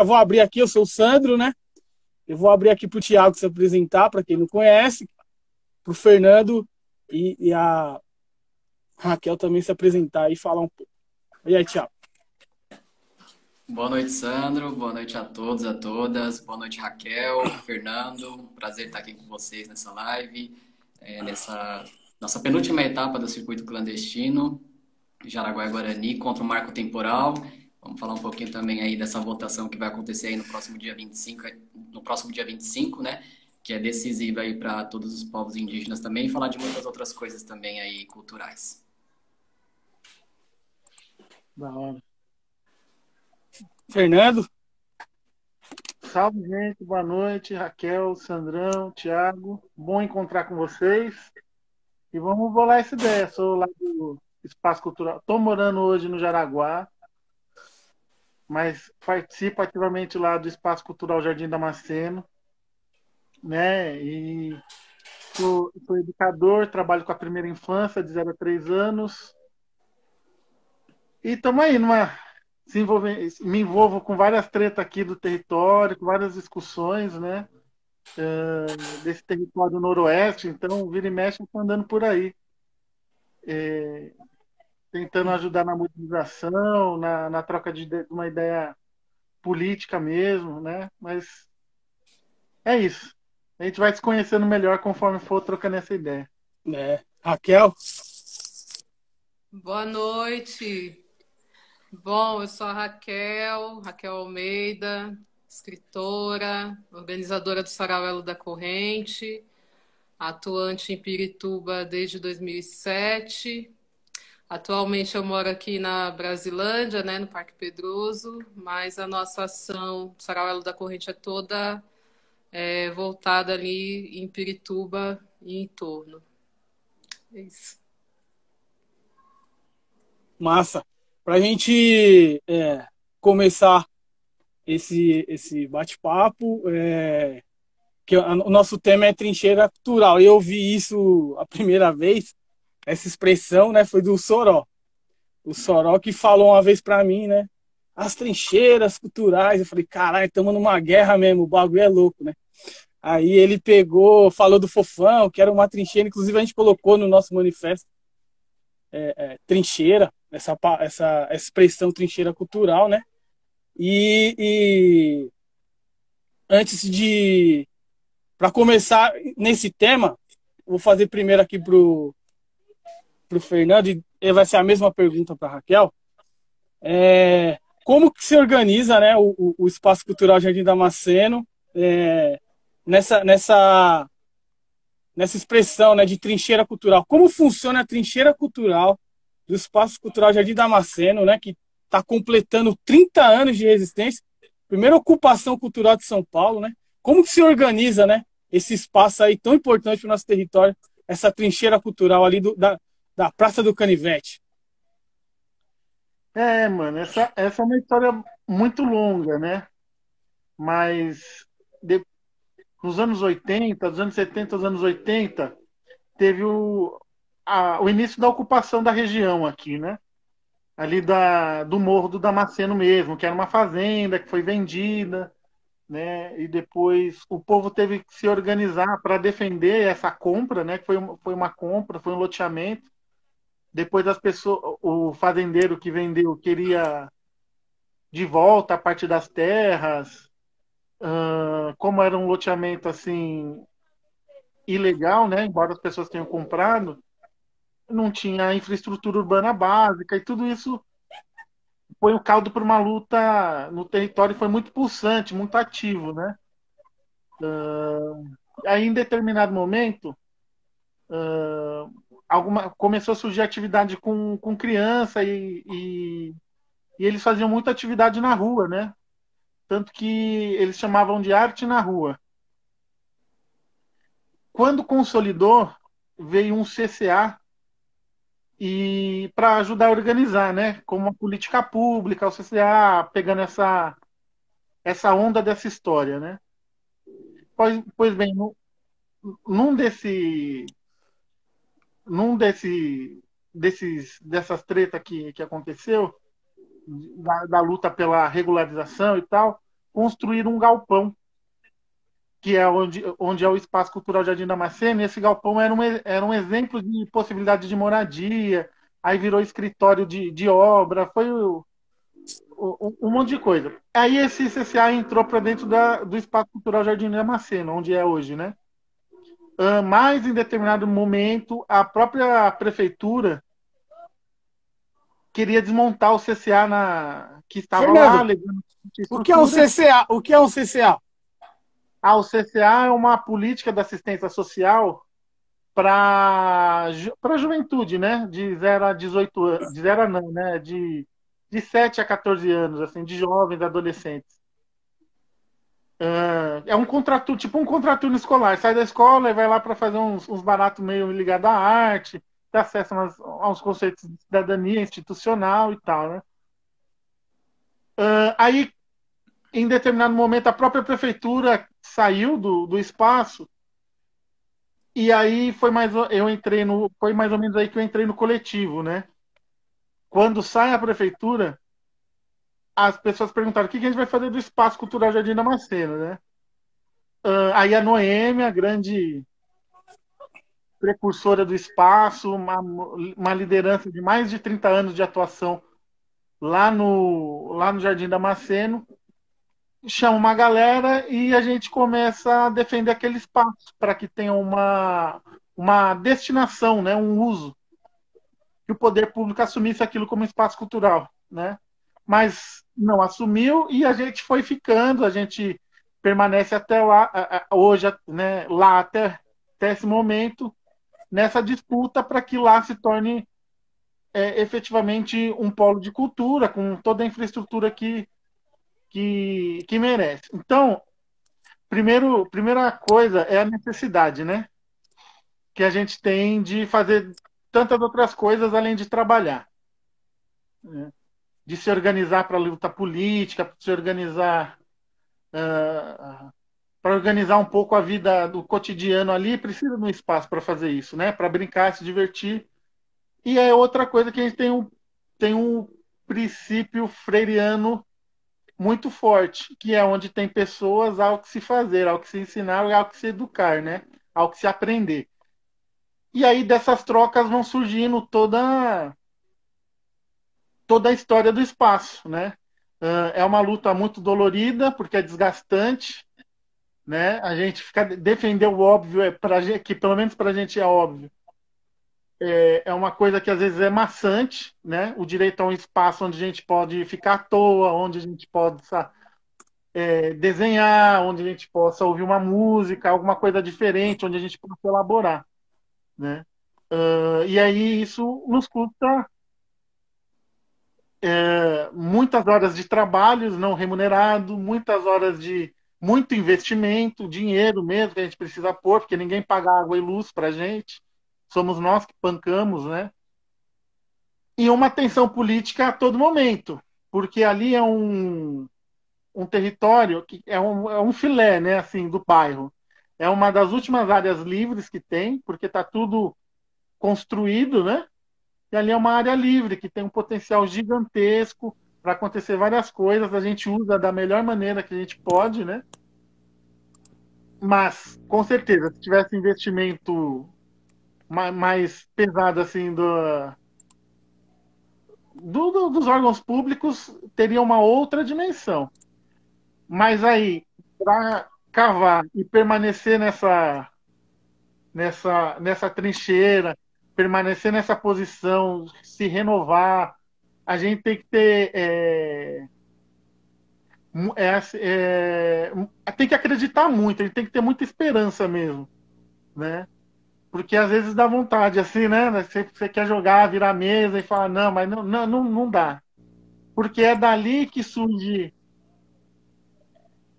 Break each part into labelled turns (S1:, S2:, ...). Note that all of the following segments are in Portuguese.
S1: Vou abrir aqui, eu sou o Sandro, né? Eu vou abrir aqui para o Thiago se apresentar, para quem não conhece, para o Fernando e a Raquel também se apresentar e falar um pouco. E aí, Thiago?
S2: Boa noite, Sandro. Boa noite a todos, a todas. Boa noite, Raquel, Fernando. Prazer estar aqui com vocês nessa live, nessa nossa penúltima etapa do circuito clandestino, Jaraguá-Guarani contra o marco temporal. Vamos falar um pouquinho também aí dessa votação que vai acontecer aí no próximo dia 25, né? Que é decisiva aí para todos os povos indígenas também, e falar de muitas outras coisas também aí culturais.
S1: Da hora. Fernando?
S3: Salve, gente. Boa noite. Raquel, Sandrão, Thiago. Bom encontrar com vocês. E vamos bolar essa ideia. Sou lá do Espaço Cultural. Estou morando hoje no Jaraguá, mas participo ativamente lá do Espaço Cultural Jardim Damasceno, né? E sou educador, trabalho com a primeira infância, de 0 a 3 anos. E estamos aí me envolvo com várias tretas aqui do território, com várias discussões, né? Desse território noroeste, então vira e mexe, eu tô andando por aí, tentando ajudar na mobilização, na troca de uma ideia política mesmo, né? Mas é isso. A gente vai se conhecendo melhor conforme for trocando essa ideia.
S1: Raquel?
S4: Boa noite. Bom, eu sou a Raquel Almeida, escritora, organizadora do Sarau da Corrente, atuante em Pirituba desde 2007. Atualmente eu moro aqui na Brasilândia, né, no Parque Pedroso, mas a nossa ação do Sarau da Corrente é toda voltada ali em Pirituba e em torno. É isso.
S1: Massa. Para a gente começar esse bate-papo, que o nosso tema é trincheira cultural. Eu ouvi isso a primeira vez, essa expressão, né, foi do Soró. O Soró que falou uma vez para mim, né, as trincheiras culturais. Eu falei, caralho, estamos numa guerra mesmo, o bagulho é louco, né? Aí ele falou do Fofão, que era uma trincheira, inclusive a gente colocou no nosso manifesto trincheira, essa expressão trincheira cultural, né? E antes para começar nesse tema, vou fazer primeiro aqui pro Fernando, e vai ser a mesma pergunta para Raquel. Como que se organiza, né, o Espaço Cultural Jardim Damasceno nessa expressão, né, de trincheira cultural? Como funciona a trincheira cultural do Espaço Cultural Jardim Damasceno, né, que está completando 30 anos de resistência, primeira ocupação cultural de São Paulo, né? Como que se organiza, né, esse espaço aí tão importante para o nosso território, essa trincheira cultural ali da Praça do Canivete?
S3: Mano, essa é uma história muito longa, né? Mas nos anos 80, dos anos 70 aos anos 80, teve o início da ocupação da região aqui, né? Ali do Morro do Damasceno mesmo, que era uma fazenda que foi vendida, né? E depois o povo teve que se organizar para defender essa compra, né? Que foi uma compra, foi um loteamento. Depois o fazendeiro que vendeu queria de volta a parte das terras. Como era um loteamento assim ilegal, né? Embora as pessoas tenham comprado, não tinha infraestrutura urbana básica e tudo isso foi o caldo para uma luta no território, foi muito pulsante, muito ativo, né? Aí em determinado momento começou a surgir atividade com criança e eles faziam muita atividade na rua, né? Tanto que eles chamavam de arte na rua. Quando consolidou, veio um CCA e para ajudar a organizar, né? Como uma política pública, o CCA pegando essa onda dessa história, né? Pois bem, num dessas tretas que aconteceu, da luta pela regularização e tal, construíram um galpão, que é onde é o Espaço Cultural Jardim Damasceno, e esse galpão era um exemplo de possibilidade de moradia, aí virou escritório de obra, foi um monte de coisa. Aí esse CCA entrou para dentro do Espaço Cultural Jardim Damasceno, onde é hoje, né? Mas em determinado momento, a própria prefeitura queria desmontar o CCA que estava lá,
S1: Fernando, o que é um CCA? O que é um CCA?
S3: O CCA é uma política de assistência social para a juventude, né? De 0 a 18 anos, de 0 a não, né? De 7 a 14 anos, assim, de jovens, adolescentes. É um contraturno, tipo um contraturno escolar. Sai da escola e vai lá para fazer uns baratos meio ligados à arte, ter acesso a uns conceitos de cidadania institucional e tal, né? Aí, em determinado momento, a própria prefeitura saiu do espaço e aí foi mais ou menos aí que eu entrei no coletivo, né? Quando sai a prefeitura, as pessoas perguntaram o que a gente vai fazer do Espaço Cultural Jardim Damasceno, né? Aí a Noêmia, a grande precursora do espaço, uma liderança de mais de 30 anos de atuação lá no Jardim Damasceno, chama uma galera e a gente começa a defender aquele espaço para que tenha uma destinação, né, um uso, que o poder público assumisse aquilo como espaço cultural, né? Mas não assumiu e a gente foi ficando, a gente permanece até lá, hoje, né, lá até esse momento, nessa disputa para que lá se torne efetivamente um polo de cultura, com toda a infraestrutura que merece. Então, primeira coisa é a necessidade, né? Que a gente tem de fazer tantas outras coisas além de trabalhar. Né? De se organizar para a luta política, para se organizar para organizar um pouco a vida do cotidiano ali, precisa de um espaço para fazer isso, né? Para brincar, se divertir. E é outra coisa que a gente tem um princípio freiriano muito forte, que é onde tem pessoas ao que se fazer, ao que se ensinar e ao que se educar, né? Ao que se aprender. E aí dessas trocas vão surgindo toda a história do espaço, né? É uma luta muito dolorida, porque é desgastante, né? A gente defender o óbvio, que pelo menos para a gente é óbvio, é uma coisa que às vezes é maçante, né? O direito a um espaço onde a gente pode ficar à toa, onde a gente pode desenhar, onde a gente possa ouvir uma música, alguma coisa diferente, onde a gente possa elaborar, né? E aí isso nos custa muitas horas de trabalho não remunerado, muitas horas de muito investimento, dinheiro mesmo que a gente precisa pôr, porque ninguém paga água e luz para a gente, somos nós que bancamos, né? E uma tensão política a todo momento, porque ali é um território que é um filé, né, assim, do bairro. É uma das últimas áreas livres que tem, porque está tudo construído, né? E ali é uma área livre, que tem um potencial gigantesco para acontecer várias coisas. A gente usa da melhor maneira que a gente pode, né? Mas, com certeza, se tivesse investimento mais pesado, assim, dos órgãos públicos, teria uma outra dimensão. Mas aí, para cavar e permanecer nessa trincheira, permanecer nessa posição, se renovar, a gente tem que ter tem que acreditar muito, a gente tem que ter muita esperança mesmo, né? Porque às vezes dá vontade, assim, né? Você quer jogar, virar a mesa e falar, não, mas não dá. Porque é dali que surge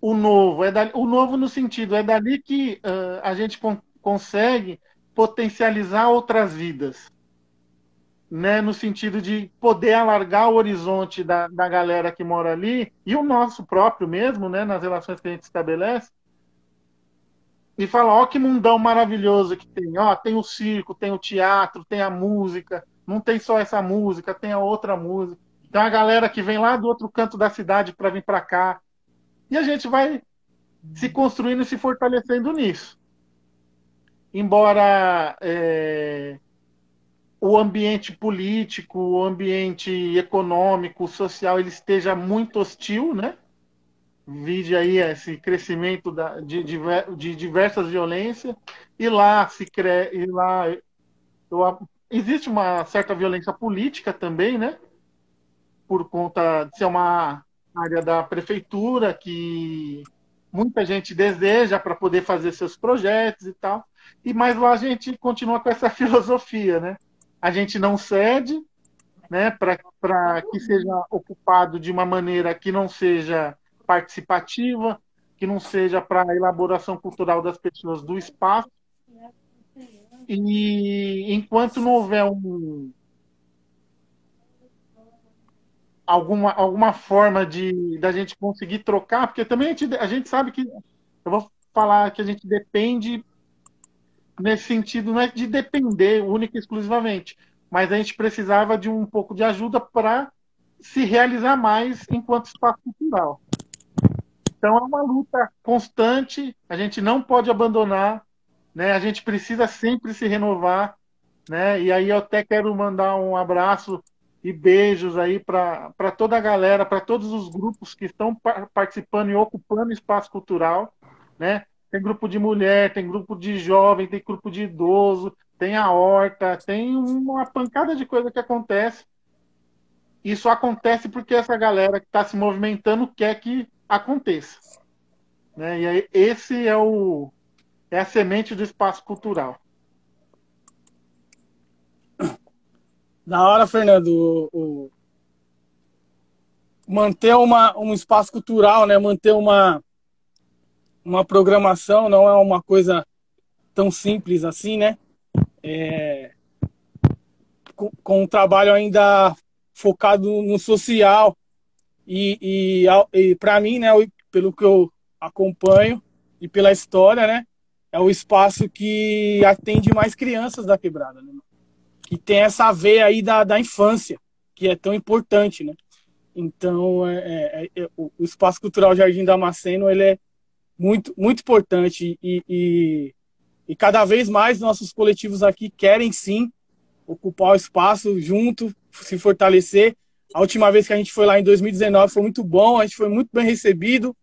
S3: o novo. O novo no sentido, é dali que a gente consegue potencializar outras vidas. Né? No sentido de poder alargar o horizonte da galera que mora ali, e o nosso próprio mesmo, né? Nas relações que a gente estabelece, e falar, ó que mundão maravilhoso que tem. Ó, tem o circo, tem o teatro, tem a música. Não tem só essa música, tem a outra música. tem uma galera que vem lá do outro canto da cidade para vir para cá. E a gente vai se construindo e se fortalecendo nisso. Embora o ambiente político, o ambiente econômico, social, ele esteja muito hostil, né? Vide aí esse crescimento de diversas violências, e lá existe uma certa violência política também, né? Por conta de ser uma área da prefeitura que muita gente deseja para poder fazer seus projetos e tal. Mas lá a gente continua com essa filosofia, né? A gente não cede, né, para que seja ocupado de uma maneira que não seja participativa, que não seja para a elaboração cultural das pessoas do espaço. E enquanto não houver alguma forma da gente conseguir trocar, porque também a gente sabe que, eu vou falar que a gente depende nesse sentido, não é de depender única e exclusivamente, mas a gente precisava de um pouco de ajuda para se realizar mais enquanto espaço cultural. Então é uma luta constante, a gente não pode abandonar, né? A gente precisa sempre se renovar, né? E aí eu até quero mandar um abraço e beijos aí para toda a galera, para todos os grupos que estão participando e ocupando espaço cultural, né? Tem grupo de mulher, tem grupo de jovem, tem grupo de idoso, tem a horta, tem uma pancada de coisa que acontece. Isso acontece porque essa galera que está se movimentando quer que aconteça, né? E aí, esse é a semente do espaço cultural.
S1: Da hora, Fernando, manter um espaço cultural, né? Manter uma programação não é uma coisa tão simples assim, né? Com um trabalho ainda focado no social e para mim, né? Pelo que eu acompanho e pela história, né? É o espaço que atende mais crianças da quebrada, né? Que tem essa veia aí da infância, que é tão importante, né? Então, o Espaço Cultural Jardim Damasceno, ele é muito, muito importante e cada vez mais nossos coletivos aqui querem, sim, ocupar o espaço junto, se fortalecer. A última vez que a gente foi lá em 2019 foi muito bom, a gente foi muito bem recebido.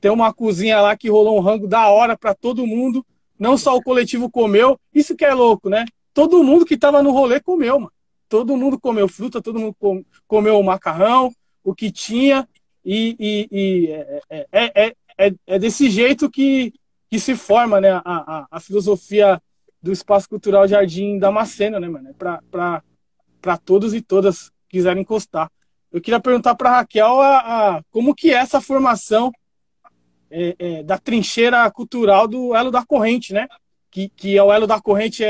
S1: Tem uma cozinha lá que rolou um rango da hora para todo mundo. Não só o coletivo comeu, isso que é louco, né? Todo mundo que estava no rolê comeu, mano. Todo mundo comeu fruta, todo mundo comeu o macarrão, o que tinha. É desse jeito que se forma, né, a filosofia do Espaço Cultural Jardim Damasceno, né, mano? Para todos e todas que quiserem encostar. Eu queria perguntar para a Raquel como que é essa formação da trincheira cultural do Elo da Corrente, né? Que é o Elo da Corrente,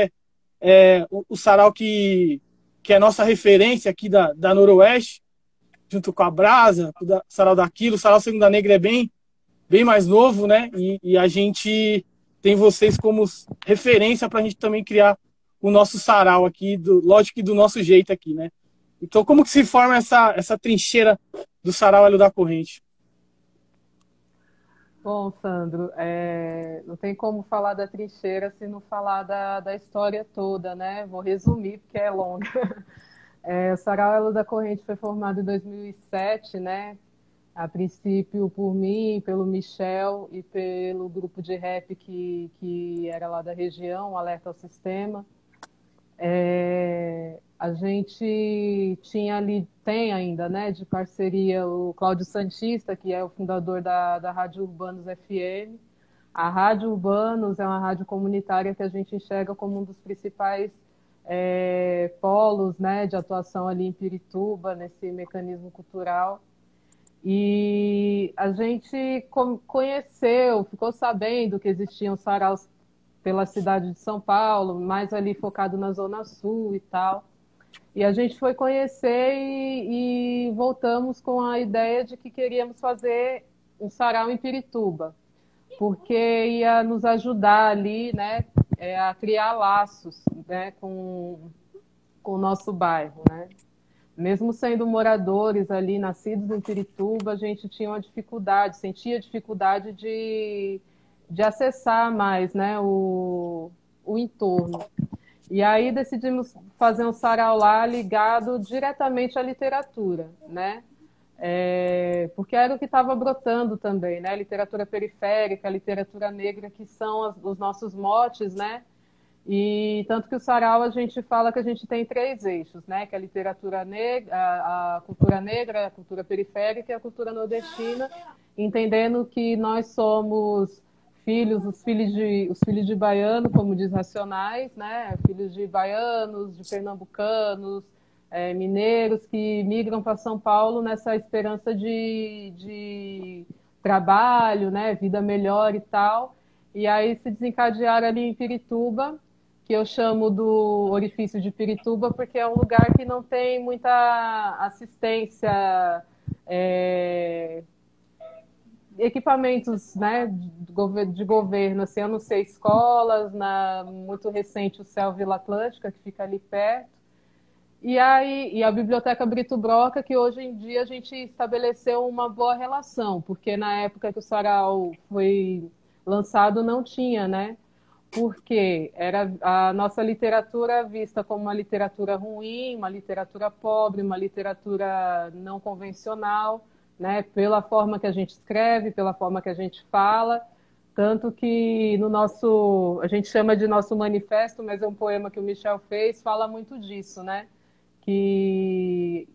S1: o sarau que é nossa referência aqui da Noroeste, junto com a Brasa, o sarau daquilo. O sarau Segunda Negra é bem mais novo, né? E a gente tem vocês como referência para a gente também criar o nosso sarau aqui, lógico que do nosso jeito aqui, né? Então, como que se forma essa trincheira do sarau Elo da Corrente?
S4: Bom, Sandro, não tem como falar da trincheira se não falar da história toda, né? Vou resumir, porque é longa. O Sarau Elo da Corrente foi formado em 2007, né? A princípio por mim, pelo Michel e pelo grupo de rap que era lá da região, Alerta ao Sistema. A gente tem ainda, né, de parceria o Cláudio Santista, que é o fundador da Rádio Urbanos FM. A Rádio Urbanos é uma rádio comunitária que a gente enxerga como um dos principais polos, né, de atuação ali em Pirituba, nesse mecanismo cultural. E a gente conheceu, ficou sabendo que existiam saraus pela cidade de São Paulo, mais ali focado na Zona Sul e tal. E a gente foi conhecer e voltamos com a ideia de que queríamos fazer um sarau em Pirituba, porque ia nos ajudar ali, né, a criar laços, né, com o nosso bairro, né? mesmo sendo moradores ali, nascidos em Pirituba, a gente tinha uma dificuldade, sentia dificuldade de acessar mais, né, o entorno. E aí decidimos fazer um sarau lá ligado diretamente à literatura, né? Porque era o que estava brotando também, né? Literatura periférica, literatura negra, que são os nossos motes, né? E tanto que o sarau a gente fala que a gente tem 3 eixos, né? Que é a literatura negra, a cultura negra, a cultura periférica e a cultura nordestina, entendendo que nós somos os filhos de baiano, como diz Racionais, né? Filhos de baianos, de pernambucanos, mineiros que migram para São Paulo nessa esperança de trabalho, né? Vida melhor e tal. E aí se desencadearam ali em Pirituba, que eu chamo do orifício de Pirituba, porque é um lugar que não tem muita assistência, equipamentos, né, de governo, assim, eu não sei, escolas, muito recente o Céu Vila Atlântica, que fica ali perto, e a Biblioteca Brito Broca, que hoje em dia a gente estabeleceu uma boa relação, porque na época que o sarau foi lançado não tinha, né? Porque era a nossa literatura vista como uma literatura ruim, uma literatura pobre, uma literatura não convencional, né? Pela forma que a gente escreve, pela forma que a gente fala, tanto que a gente chama de nosso manifesto, mas é um poema que o Michel fez, fala muito disso, né? Que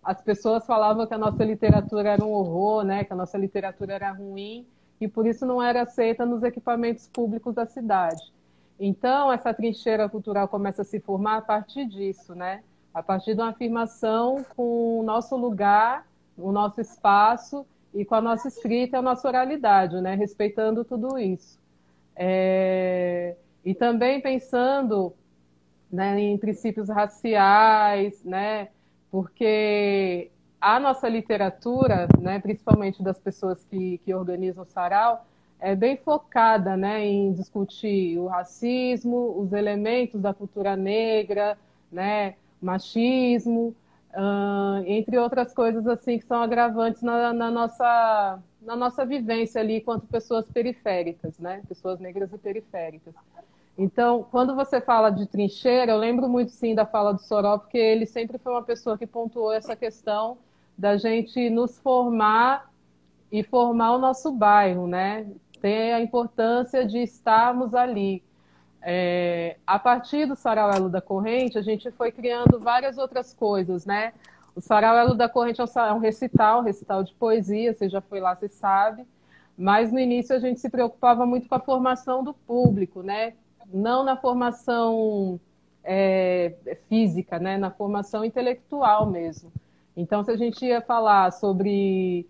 S4: as pessoas falavam que a nossa literatura era um horror, né? Que a nossa literatura era ruim, e por isso não era aceita nos equipamentos públicos da cidade. Então, essa trincheira cultural começa a se formar a partir disso, né? A partir de uma afirmação com o nosso lugar, o nosso espaço e com a nossa escrita e a nossa oralidade, né? Respeitando tudo isso. E também pensando, né, em princípios raciais, né? Porque a nossa literatura, né, principalmente das pessoas que organizam o sarau, é bem focada, né, em discutir o racismo, os elementos da cultura negra, né, machismo, entre outras coisas assim que são agravantes na nossa vivência ali enquanto pessoas periféricas, né, pessoas negras e periféricas. Então, quando você fala de trincheira, eu lembro muito, sim, da fala do Soró, porque ele sempre foi uma pessoa que pontuou essa questão da gente nos formar e formar o nosso bairro, né? Tem a importância de estarmos ali. A partir do Sarau Elo da Corrente, a gente foi criando várias outras coisas, né? O Sarau Elo da Corrente é um recital de poesia, você já foi lá, você sabe, mas no início a gente se preocupava muito com a formação do público, né? Não na formação física, né? Na formação intelectual mesmo. Então, se a gente ia falar sobre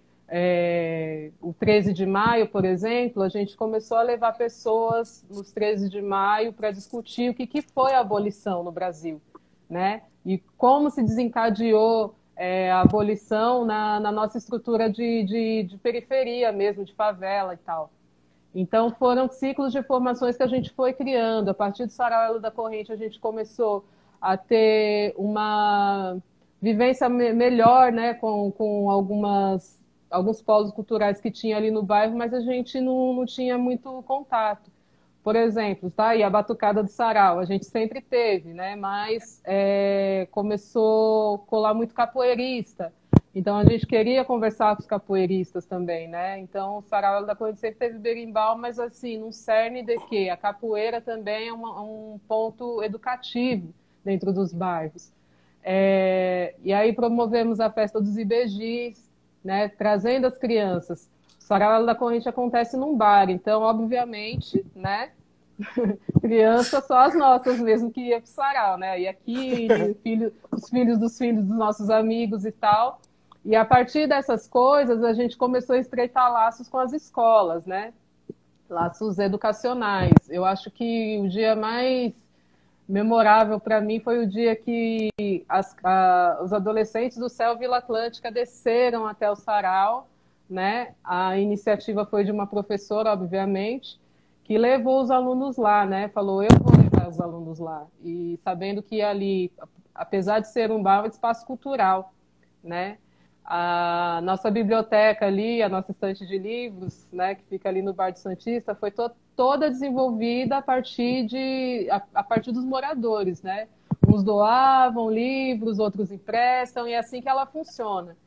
S4: o 13 de maio, por exemplo, a gente começou a levar pessoas nos 13 de maio para discutir o que foi a abolição no Brasil, né? E como se desencadeou a abolição na nossa estrutura de periferia mesmo, de favela e tal. Então, foram ciclos de formações que a gente foi criando. A partir do Sarau Elo da Corrente, a gente começou a ter uma vivência melhor, né, com alguns polos culturais que tinha ali no bairro, mas a gente não tinha muito contato. Por exemplo, tá aí a Batucada do Sarau, a gente sempre teve, né, mas começou a colar muito capoeirista. Então, a gente queria conversar com os capoeiristas também, né? Então, o Sarau da Corrente sempre teve berimbau, mas assim, num cerne de que a capoeira também é um ponto educativo dentro dos bairros. E aí promovemos a festa dos IBGs, né? Trazendo as crianças. O Sarau da Corrente acontece num bar, então, obviamente, né? Crianças só as nossas mesmo que ia pro sarau, né? E aqui, os filhos dos nossos amigos e tal. E a partir dessas coisas, a gente começou a estreitar laços com as escolas, né? Laços educacionais. Eu acho que o dia mais memorável para mim foi o dia que os adolescentes do Céu Vila Atlântica desceram até o sarau, né? A iniciativa foi de uma professora, obviamente, que levou os alunos lá, né? Falou, eu vou levar os alunos lá. E sabendo que ali apesar de ser um bar, é um espaço cultural, né? A nossa biblioteca ali, a nossa estante de livros, né, que fica ali no Bar do Santista, foi toda desenvolvida a partir dos moradores, né? Uns doavam livros, outros emprestam, e é assim que ela funciona.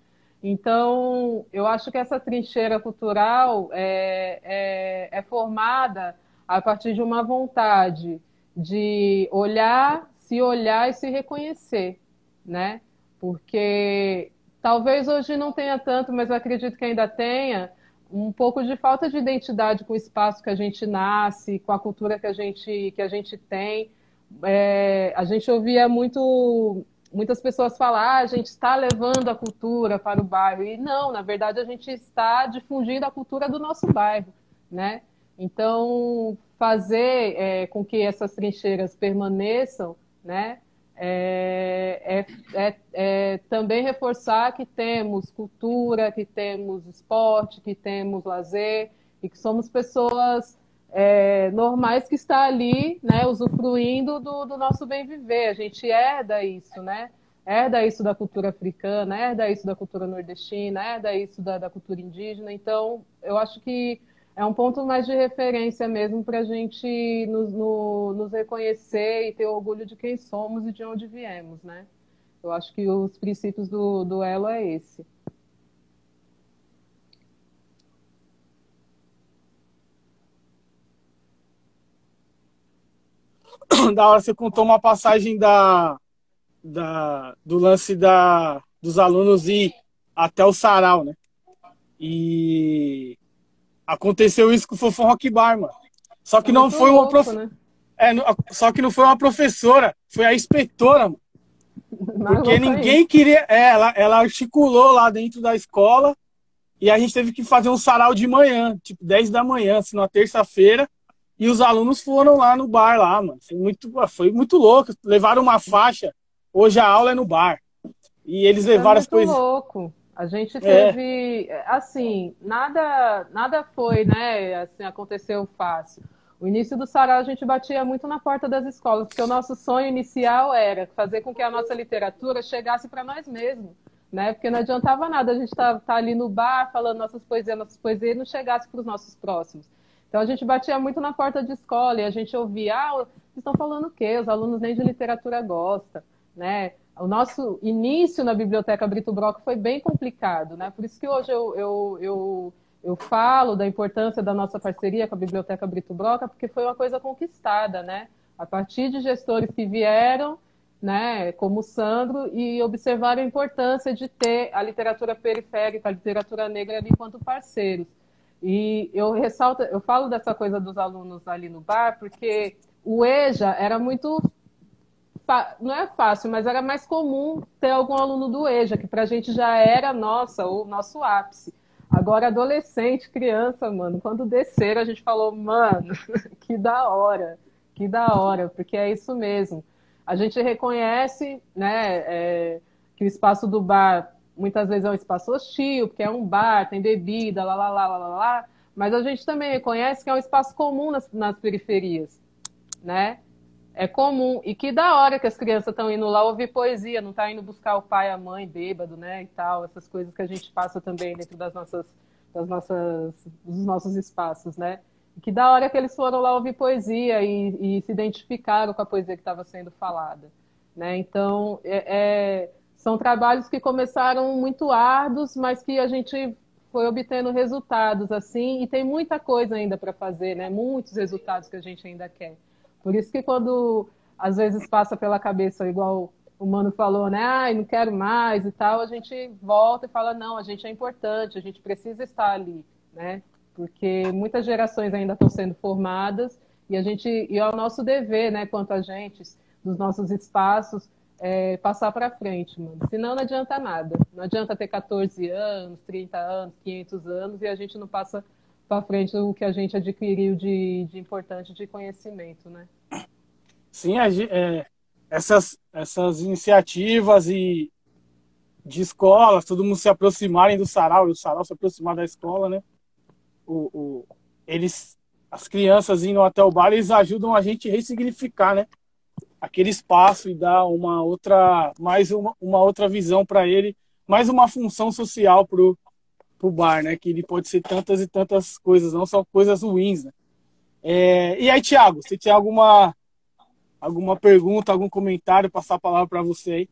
S4: Então, eu acho que essa trincheira cultural é formada a partir de uma vontade de se olhar e se reconhecer, né? Porque talvez hoje não tenha tanto, mas eu acredito que ainda tenha um pouco de falta de identidade com o espaço que a gente nasce, com a cultura que a gente tem. A gente ouvia muitas pessoas falar, a gente está levando a cultura para o bairro. E não, na verdade, a gente está difundindo a cultura do nosso bairro, né? Então, fazer com que essas trincheiras permaneçam, né? Também reforçar que temos cultura, que temos esporte, que temos lazer e que somos pessoas normais que está ali, né, usufruindo do nosso bem viver. A gente herda isso, né? Herda isso da cultura africana, herda isso da cultura nordestina, herda isso da cultura indígena. Então, eu acho que é um ponto mais de referência mesmo para a gente nos reconhecer e ter orgulho de quem somos e de onde viemos, né? Eu acho que os princípios do Elo é esse.
S1: Da hora, você contou uma passagem do lance dos alunos ir até o sarau, né? E aconteceu isso com o Fofão Rock Bar, mano. Só que não foi uma só que não foi uma professora, foi a inspetora, mano. Porque ninguém queria. Ela articulou lá dentro da escola e a gente teve que fazer um sarau de manhã, tipo 10 da manhã, assim, na terça-feira. E os alunos foram lá no bar, lá, mano. Foi muito louco. Levaram uma faixa. Hoje a aula é no bar. E eles levaram as coisas.
S4: Muito louco. A gente teve, assim, nada foi, né? Assim, aconteceu fácil. O início do sarau a gente batia muito na porta das escolas, porque o nosso sonho inicial era fazer com que a nossa literatura chegasse para nós mesmos, né? Porque não adiantava nada a gente tá ali no bar falando nossas poesias e não chegasse para os nossos próximos. Então a gente batia muito na porta de escola e a gente ouvia, vocês estão falando o quê? Os alunos nem de literatura gostam, né? O nosso início na Biblioteca Brito Broca foi bem complicado, né? Por isso que hoje eu falo da importância da nossa parceria com a Biblioteca Brito Broca, porque foi uma coisa conquistada, né? A partir de gestores que vieram, né, como o Sandro, e observaram a importância de ter a literatura periférica, a literatura negra ali enquanto parceiros. E eu falo dessa coisa dos alunos ali no bar, porque o EJA era muito... Não é fácil, mas era mais comum ter algum aluno do EJA, que pra gente já era o nosso ápice. Agora, adolescente, criança, mano, quando desceram, a gente falou, mano, que da hora, porque é isso mesmo. A gente reconhece, né, que o espaço do bar muitas vezes é um espaço hostil, porque é um bar, tem bebida, lá, mas a gente também reconhece que é um espaço comum nas periferias, né? É comum, e que da hora que as crianças estão indo lá ouvir poesia, não tá indo buscar o pai, a mãe, bêbado, né, e tal, essas coisas que a gente passa também dentro dos nossos espaços, né? E que da hora que eles foram lá ouvir poesia e se identificaram com a poesia que estava sendo falada, né? Então, são trabalhos que começaram muito árduos, mas que a gente foi obtendo resultados, assim, e tem muita coisa ainda para fazer, né? Muitos resultados que a gente ainda quer. Por isso que quando às vezes passa pela cabeça, igual o Mano falou, né? Ai, não quero mais e tal, a gente volta e fala, não, a gente é importante, a gente precisa estar ali, né? Porque muitas gerações ainda estão sendo formadas e é o nosso dever, né, quanto a gente, dos nossos espaços, passar para frente, mano. Senão não adianta nada. Não adianta ter 14 anos, 30 anos, 500 anos e a gente não passa para frente o que a gente adquiriu de importante de conhecimento, né?
S1: Sim, essas iniciativas de escolas, todo mundo se aproximarem do sarau e o sarau se aproximar da escola, né? As crianças indo até o bar, eles ajudam a gente a ressignificar, né? aquele espaço e dar uma outra visão para ele, mais uma função social para o bar, né? Que ele pode ser tantas e tantas coisas, não só coisas ruins, né? E aí, Thiago, você tinha alguma pergunta, algum comentário, passar a palavra para você aí?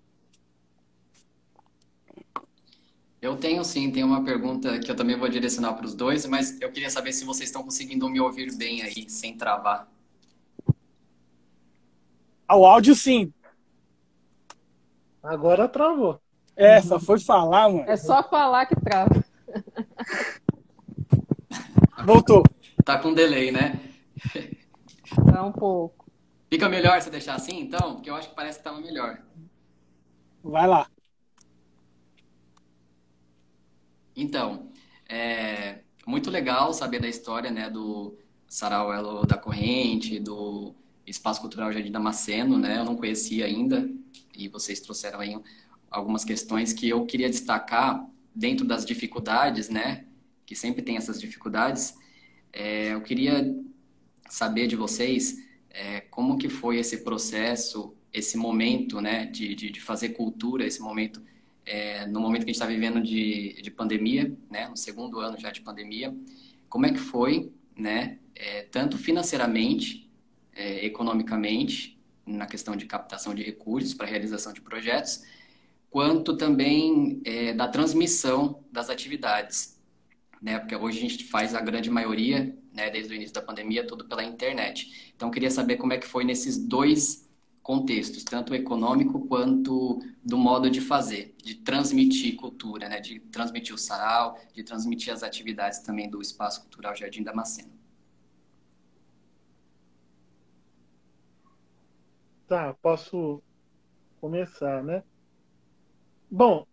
S2: Eu tenho sim, tem uma pergunta que eu também vou direcionar para os dois, mas eu queria saber se vocês estão conseguindo me ouvir bem aí, sem travar.
S1: O áudio, sim.
S3: Agora travou.
S1: Só foi falar, mano.
S4: É só falar que trava.
S1: Voltou.
S2: Tá com delay, né?
S4: Tá um pouco.
S2: Fica melhor se deixar assim, então? Porque eu acho que parece que tava melhor.
S1: Vai lá.
S2: Então, muito legal saber da história, né, do Sarau Elo da Corrente, do Espaço Cultural Jardim Damasceno, né? Eu não conhecia ainda e vocês trouxeram aí algumas questões que eu queria destacar dentro das dificuldades, né? Que sempre tem essas dificuldades. Eu queria saber de vocês como que foi esse processo, esse momento, né, de fazer cultura, esse momento, no momento que a gente está vivendo de pandemia, né, no segundo ano já de pandemia, como é que foi, né, tanto financeiramente, economicamente, na questão de captação de recursos para realização de projetos, quanto também da transmissão das atividades, né? Porque hoje a gente faz a grande maioria, né, desde o início da pandemia, tudo pela internet. Então, eu queria saber como é que foi nesses dois contextos, tanto o econômico quanto do modo de fazer, de transmitir cultura, né, de transmitir o sarau, de transmitir as atividades também do Espaço Cultural Jardim Damasceno.
S3: Tá, posso começar, né? Bom,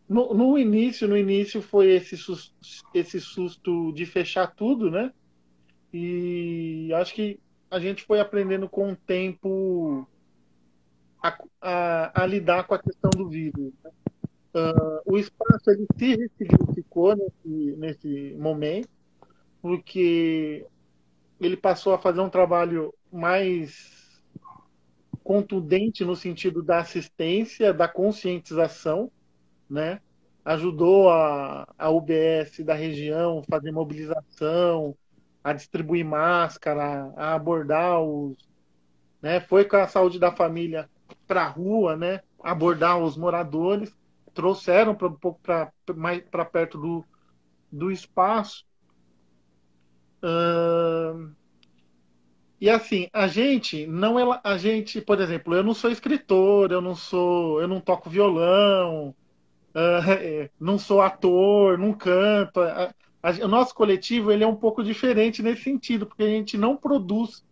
S3: no início foi esse susto de fechar tudo, né? E acho que a gente foi aprendendo com o tempo a lidar com a questão do vírus, né? O espaço ele se ressignificou nesse momento, porque ele passou a fazer um trabalho mais contundente no sentido da assistência, da conscientização, né? Ajudou a UBS da região a fazer mobilização, a distribuir máscara, a abordar né? Foi com a saúde da família para a rua, né? Abordar os moradores, trouxeram um pouco mais para perto do espaço. E assim, a gente, por exemplo, eu não sou escritor, eu não toco violão, não sou ator, não canto. O nosso coletivo ele é um pouco diferente nesse sentido, porque a gente não produz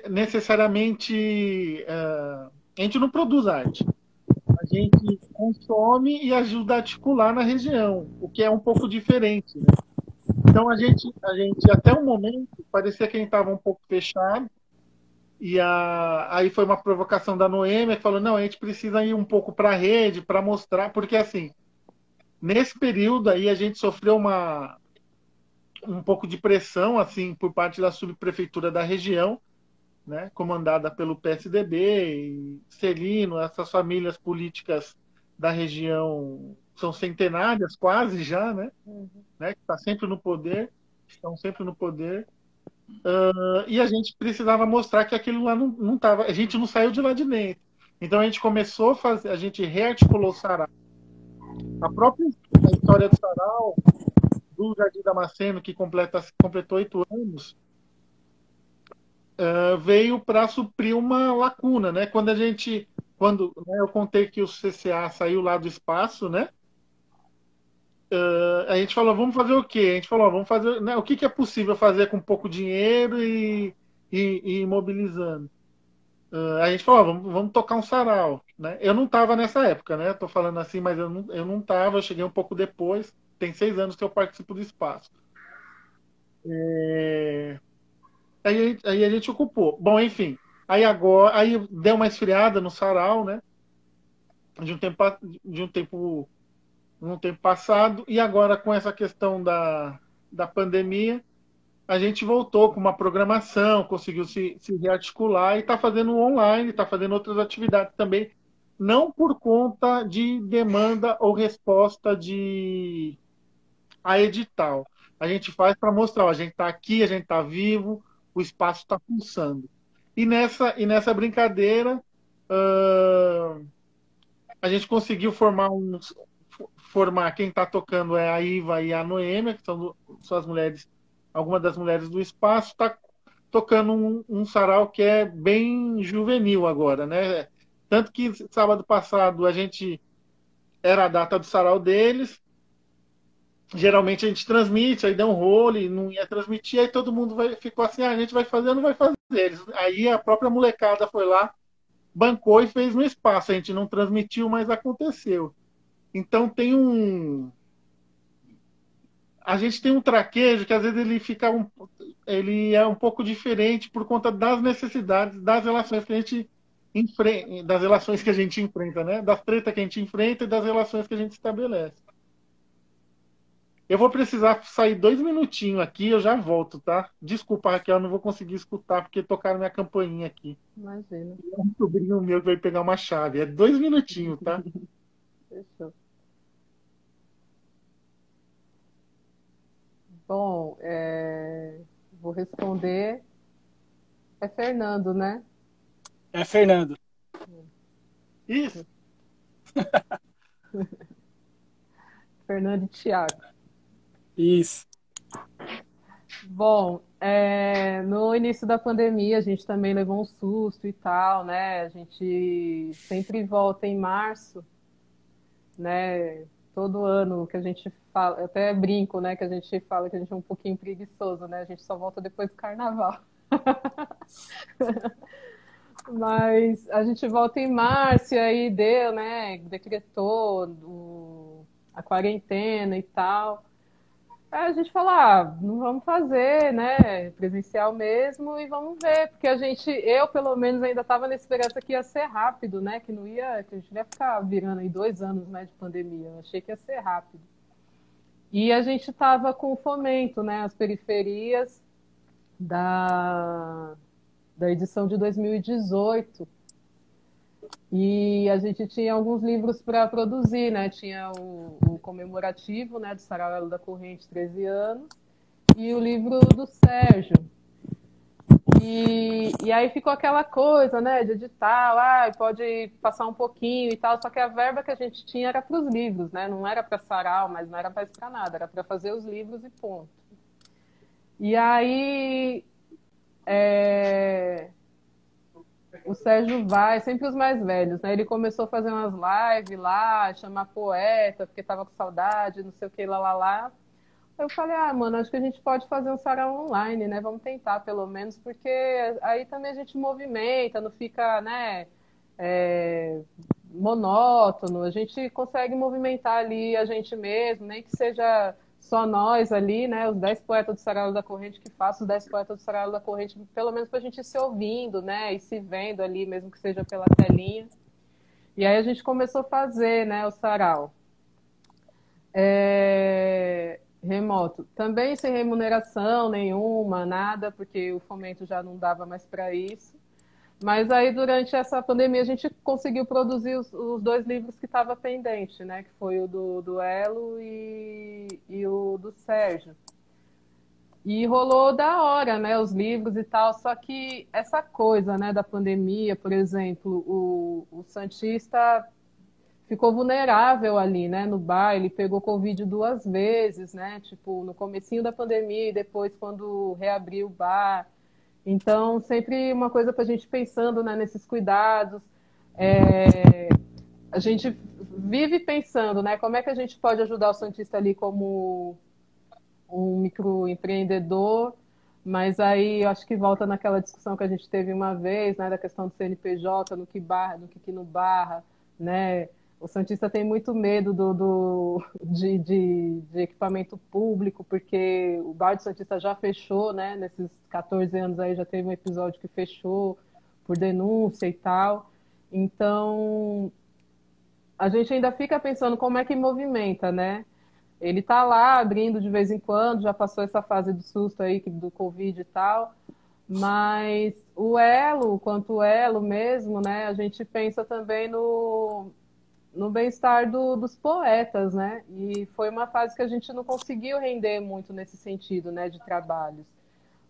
S3: necessariamente, a gente não produz arte. A gente consome e ajuda a articular na região, o que é um pouco diferente, né? Então a gente até o momento parecia que a gente estava um pouco fechado. E aí foi uma provocação da Noêmia que falou, não, a gente precisa ir um pouco para a rede para mostrar, porque assim, nesse período aí a gente sofreu um pouco de pressão assim por parte da subprefeitura da região, né, comandada pelo PSDB e Celino, essas famílias políticas da região são centenárias quase já, né, que está sempre no poder, estão sempre no poder. E a gente precisava mostrar que aquilo lá não estava. A gente não saiu de lá de dentro. Então a gente começou a fazer, a gente rearticulou o sarau. A própria história do sarau, do Jardim Damasceno, que completou 8 anos, veio para suprir uma lacuna, né? Quando né, eu contei que o CCA saiu lá do espaço, né? A gente falou, vamos fazer o quê? A gente falou, vamos fazer, né, o que é possível fazer com pouco dinheiro e mobilizando. A gente falou, vamos tocar um sarau, né? Eu não estava nessa época, né? Estou falando assim, mas eu não estava, eu cheguei um pouco depois. Tem 6 anos que eu participo do espaço. Aí a gente ocupou. Bom, enfim. Aí deu uma esfriada no sarau, né? De um tempo no tempo passado, e agora com essa questão da pandemia, a gente voltou com uma programação, conseguiu se rearticular e está fazendo online, está fazendo outras atividades também, não por conta de demanda ou resposta a edital. A gente faz para mostrar, ó, a gente está aqui, a gente está vivo, o espaço está pulsando. E nessa brincadeira, uh, a gente conseguiu formar quem está tocando é a Iva e a Noêmia, que são as mulheres, algumas das mulheres do espaço, está tocando um sarau que é bem juvenil agora, né? Tanto que sábado passado a gente era a data do sarau deles. Geralmente a gente transmite, aí deu um rolo e não ia transmitir, aí todo mundo ficou assim, a gente vai fazer ou não vai fazer. Aí a própria molecada foi lá, bancou e fez no espaço. A gente não transmitiu, mas aconteceu. Então a gente tem um traquejo que às vezes ele é um pouco diferente por conta das necessidades, das relações que a gente enfrenta, né? Das tretas que a gente enfrenta e das relações que a gente estabelece. Eu vou precisar sair 2 minutinhos aqui, eu já volto, tá? Desculpa, Raquel, eu não vou conseguir escutar porque tocaram minha campainha aqui.
S4: Imagina.
S3: É um sobrinho meu que vai pegar uma chave. É 2 minutinhos, tá?
S4: Fechou. Bom, vou responder. É Fernando, né?
S1: É Fernando.
S3: Isso.
S4: Fernando e Thiago.
S1: Isso.
S4: Bom, no início da pandemia a gente também levou um susto e tal, né? A gente sempre volta em março, né? Todo ano que a gente fala, eu até brinco, né? Que a gente fala que a gente é um pouquinho preguiçoso, né? A gente só volta depois do carnaval. Mas a gente volta em março e aí deu, né? Decretou a quarentena e tal. Aí a gente fala, não vamos fazer, né? Presencial mesmo e vamos ver, porque eu pelo menos ainda estava na esperança que ia ser rápido, né? Que não ia, que a gente não ia ficar virando aí 2 anos, né, de pandemia. Eu achei que ia ser rápido. E a gente estava com o fomento, né? As periferias da, da edição de 2018. E a gente tinha alguns livros para produzir, né? Tinha o comemorativo, né, do Sarau da Corrente, 13 anos, e o livro do Sérgio. E aí ficou aquela coisa, né, de edital, pode passar um pouquinho e tal, só que a verba que a gente tinha era para os livros, né? Não era para sarau, mas não era para nada, era para fazer os livros e ponto. E aí o Sérgio vai, sempre os mais velhos, né? Ele começou a fazer umas lives lá, chamar poeta, porque tava com saudade, não sei o que, lá. Eu falei, mano, acho que a gente pode fazer um sarau online, né? Vamos tentar, pelo menos, porque aí também a gente movimenta, não fica, né, monótono. A gente consegue movimentar ali a gente mesmo, nem que seja só nós ali, né? Os 10 poetas do Sarau da Corrente que façam os 10 poetas do Sarau da Corrente, pelo menos para a gente ir se ouvindo, né? E se vendo ali, mesmo que seja pela telinha. E aí a gente começou a fazer, né, o sarau. Remoto. Também sem remuneração nenhuma, nada, porque o fomento já não dava mais para isso. Mas aí, durante essa pandemia, a gente conseguiu produzir os 2 livros que estavam pendentes, né? Que foi o do Elo e o do Sérgio. E rolou da hora, né? Os livros e tal. Só que essa coisa, né, da pandemia, por exemplo, o Santista ficou vulnerável ali, né, no bar. Ele pegou Covid 2 vezes, né? Tipo, no comecinho da pandemia e depois quando reabriu o bar. Então, sempre uma coisa para a gente pensando, né, nesses cuidados. A gente vive pensando, né, como é que a gente pode ajudar o Santista ali como um microempreendedor, mas aí eu acho que volta naquela discussão que a gente teve uma vez, né, da questão do CNPJ, no que barra, no que não barra, né? O Santista tem muito medo de equipamento público, porque o Bar do Santista já fechou, né? Nesses 14 anos aí já teve um episódio que fechou por denúncia e tal. Então, a gente ainda fica pensando como é que movimenta, né? Ele tá lá abrindo de vez em quando, já passou essa fase do susto aí, do Covid e tal, mas o elo, quanto elo mesmo, né, a gente pensa também no bem-estar dos poetas, né, e foi uma fase que a gente não conseguiu render muito nesse sentido, né, de trabalhos.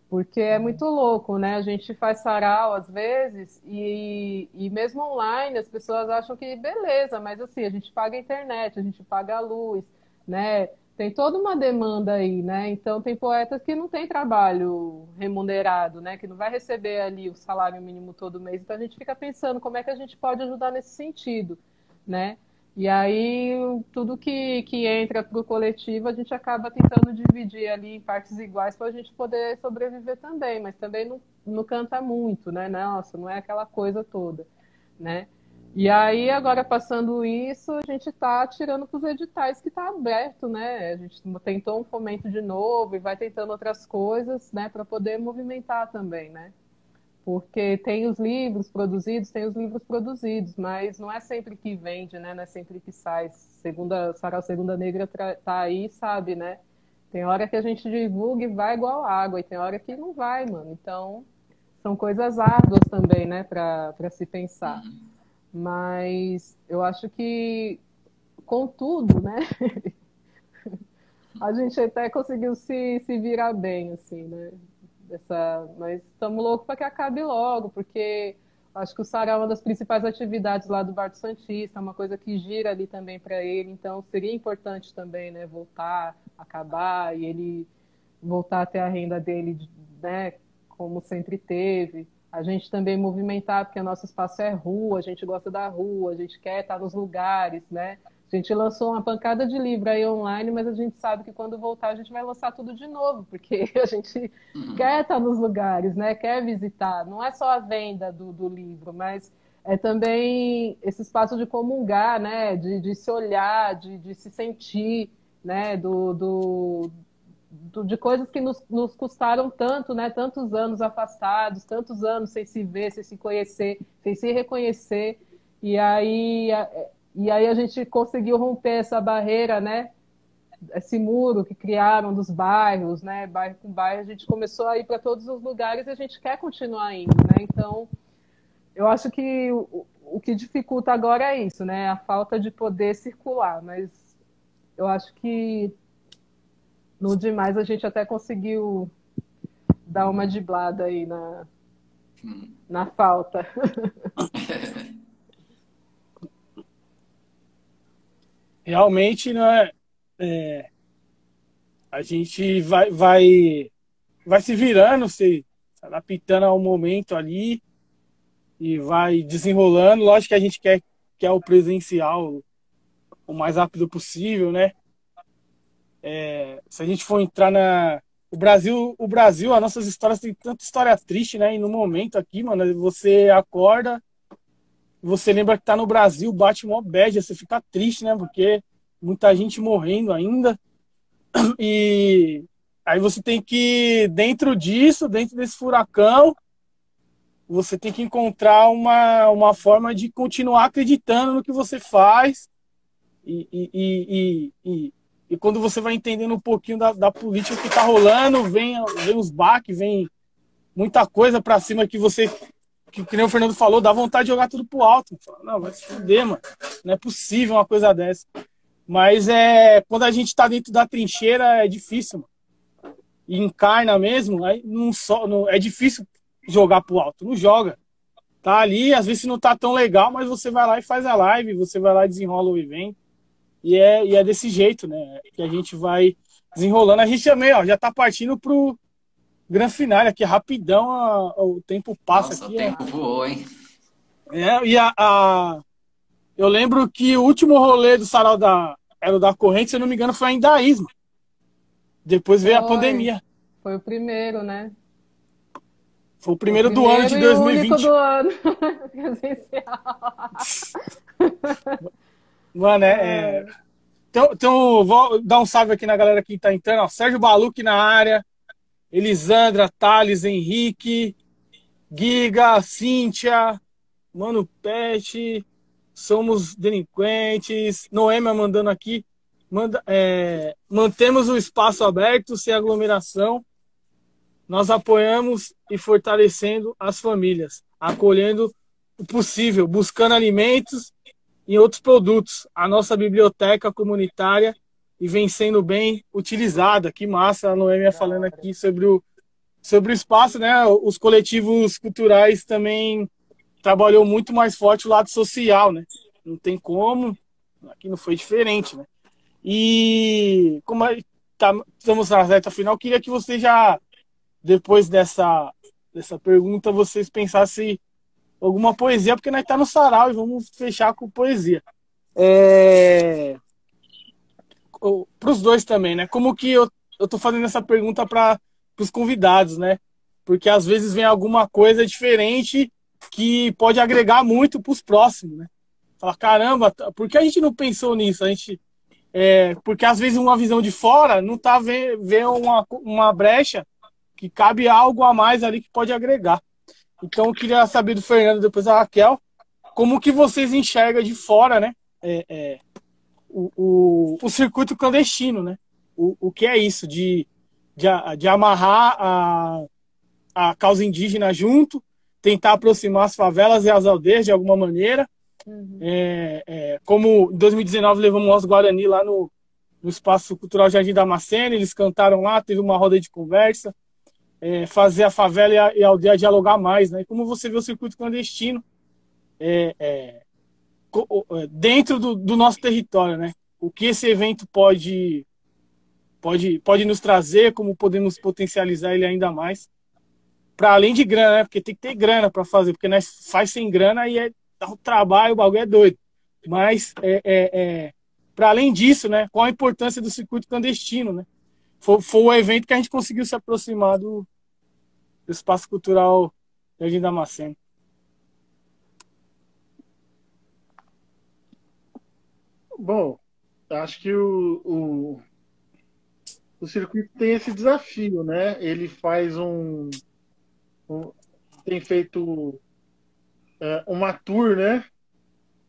S4: Porque é muito louco, né? A gente faz sarau às vezes e mesmo online as pessoas acham que beleza, mas assim, a gente paga a internet, a gente paga a luz, né? Tem toda uma demanda aí, né? Então tem poetas que não tem trabalho remunerado, né? Que não vai receber ali o salário mínimo todo mês. Então a gente fica pensando como é que a gente pode ajudar nesse sentido, né? E aí, tudo que entra para o coletivo, a gente acaba tentando dividir ali em partes iguais para a gente poder sobreviver também, mas também não canta muito, né? Nossa, não é aquela coisa toda, né? E aí, agora passando isso, a gente está tirando para os editais que está aberto, né? A gente tentou um fomento de novo e vai tentando outras coisas, né? Para poder movimentar também, né? Porque tem os livros produzidos, mas não é sempre que vende, né? Não é sempre que sai. Sarau Segunda Negra tá aí, sabe, né? Tem hora que a gente divulga e vai igual água, e tem hora que não vai, mano. Então, são coisas árduas também, né, para se pensar. Mas eu acho que, contudo, né, a gente até conseguiu se virar bem, assim, né? Mas estamos loucos para que acabe logo, porque acho que o sarau é uma das principais atividades lá do Barto Santista, é uma coisa que gira ali também para ele, então seria importante também, né, voltar, acabar e ele voltar a ter a renda dele, né, como sempre teve. A gente também movimentar, porque o nosso espaço é rua, a gente gosta da rua, a gente quer estar nos lugares, né? A gente lançou uma pancada de livro aí online, mas a gente sabe que quando voltar a gente vai lançar tudo de novo, porque a gente quer estar nos lugares, né? Quer visitar. Não é só a venda do livro, mas é também esse espaço de comungar, né? De se olhar, de se sentir, né? De coisas que nos custaram tanto, né? Tantos anos afastados, tantos anos sem se ver, sem se conhecer, sem se reconhecer. E aí a gente conseguiu romper essa barreira, né? Esse muro que criaram dos bairros, né? Bairro com bairro, a gente começou a ir para todos os lugares e a gente quer continuar indo, né? Então, eu acho que o que dificulta agora é isso, né? A falta de poder circular, mas eu acho que no demais a gente até conseguiu dar uma driblada aí na falta.
S1: Realmente, né, a gente vai se virando, se adaptando ao momento ali e vai desenrolando. Lógico que a gente quer o presencial o mais rápido possível, né? Se a gente for entrar o Brasil, as nossas histórias tem tanta história triste, né? E no momento aqui, mano, você acorda, você lembra que tá no Brasil, bate mó bad, você fica triste, né? Porque muita gente morrendo ainda. E aí você tem que, dentro desse furacão, você tem que encontrar uma forma de continuar acreditando no que você faz. E quando você vai entendendo um pouquinho da política que tá rolando, vem os baques, vem muita coisa pra cima que nem o Fernando falou, dá vontade de jogar tudo pro alto. Não, vai se fuder, mano. Não é possível uma coisa dessa. Mas quando a gente tá dentro da trincheira, é difícil, mano. E encarna mesmo, aí é difícil jogar pro alto. Não joga. Tá ali, às vezes não tá tão legal, mas você vai lá e faz a live, você vai lá e desenrola o evento. E é desse jeito, né? Que a gente vai desenrolando. A gente também, ó, já tá partindo pro grande final aqui, rapidão, o tempo passa.
S2: Nossa,
S1: aqui.
S2: O tempo voou, hein?
S1: Eu lembro que o último rolê do sarau era da corrente, se eu não me engano, foi em Daísma. Depois veio a pandemia.
S4: Foi o primeiro, né?
S1: Foi o primeiro do ano de 2020.
S4: O único do ano.
S1: Mano, então, vou dar um salve aqui na galera que tá entrando. Ó, Sérgio Baluque na área, Elisandra, Thales, Henrique, Giga, Cíntia, Mano Pet, Somos Delinquentes, Noêmia mandando aqui. mantemos o espaço aberto, sem aglomeração. Nós apoiamos e fortalecendo as famílias, acolhendo o possível, buscando alimentos e outros produtos. A nossa biblioteca comunitária e vem sendo bem utilizada. Que massa, a Noêmia falando aqui sobre o espaço, né? Os coletivos culturais também trabalhou muito mais forte o lado social, né? Não tem como, aqui não foi diferente, né? E como estamos na reta final, queria que você já, depois dessa pergunta, vocês pensassem alguma poesia, porque nós está no sarau e vamos fechar com poesia. Para os dois também, né? Como que eu tô fazendo essa pergunta para os convidados, né? Porque às vezes vem alguma coisa diferente que pode agregar muito para os próximos, né? Fala, caramba, por que a gente não pensou nisso? Porque às vezes uma visão de fora não tá vendo uma brecha que cabe algo a mais ali que pode agregar. Então eu queria saber do Fernando, depois da Raquel, como que vocês enxergam de fora, né? O circuito clandestino, né? O que é isso? De amarrar a causa indígena junto, tentar aproximar as favelas e as aldeias de alguma maneira. Uhum. Como em 2019 levamos os Guarani lá no Espaço Cultural Jardim Damasceno, eles cantaram lá, teve uma roda de conversa, fazer a favela e a aldeia dialogar mais, né? E como você vê o circuito clandestino dentro do nosso território, né? O que esse evento pode nos trazer, como podemos potencializar ele ainda mais, para além de grana, né? Porque tem que ter grana para fazer, porque nós faz sem grana e dá um trabalho, o bagulho é doido. Mas, para além disso, né? Qual a importância do circuito clandestino, né? Foi o evento que a gente conseguiu se aproximar do Espaço Cultural Jardim Damasceno.
S3: Bom, acho que o circuito tem esse desafio, né? Ele faz tem feito uma tour, né?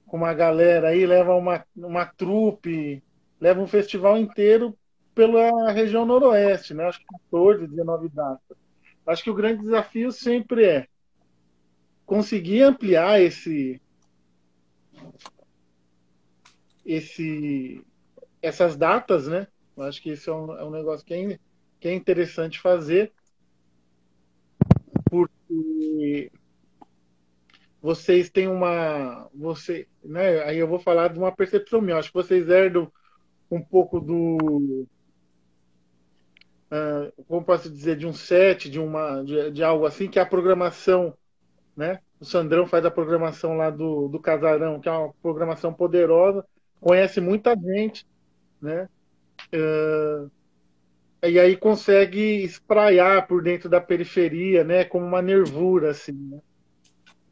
S3: Com uma galera aí, leva uma trupe, leva um festival inteiro pela região noroeste, né? Acho que 14, 19 datas. Acho que o grande desafio sempre é conseguir ampliar essas datas, né? Acho que esse é um negócio que é interessante fazer, porque vocês têm né? Aí eu vou falar de uma percepção minha. Acho que vocês herdam um pouco como posso dizer, de um set, de algo assim, que é a programação, né? O Sandrão faz a programação lá do Casarão, que é uma programação poderosa, conhece muita gente, né? E aí consegue espraiar por dentro da periferia, né? Como uma nervura, assim, né?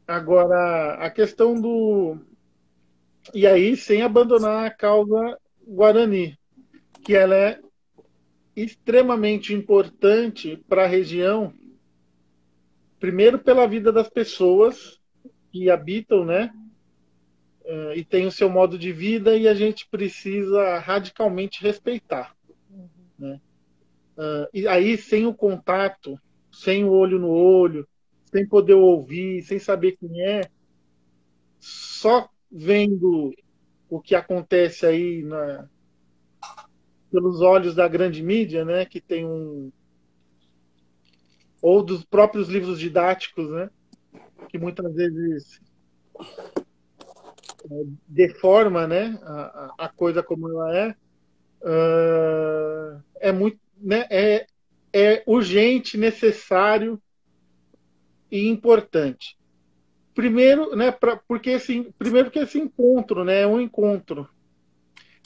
S3: Agora, a questão E aí, sem abandonar a causa Guarani, que ela é extremamente importante para a região, primeiro pela vida das pessoas que habitam, né? E tem o seu modo de vida e a gente precisa radicalmente respeitar, né? E aí, sem o contato, sem o olho no olho, sem poder ouvir, sem saber quem é, só vendo o que acontece aí pelos olhos da grande mídia, né, que tem ou dos próprios livros didáticos, né, que muitas vezes deforma, né, a coisa como ela é muito, né, é urgente, necessário e importante. Primeiro, né, porque esse encontro, né, é um encontro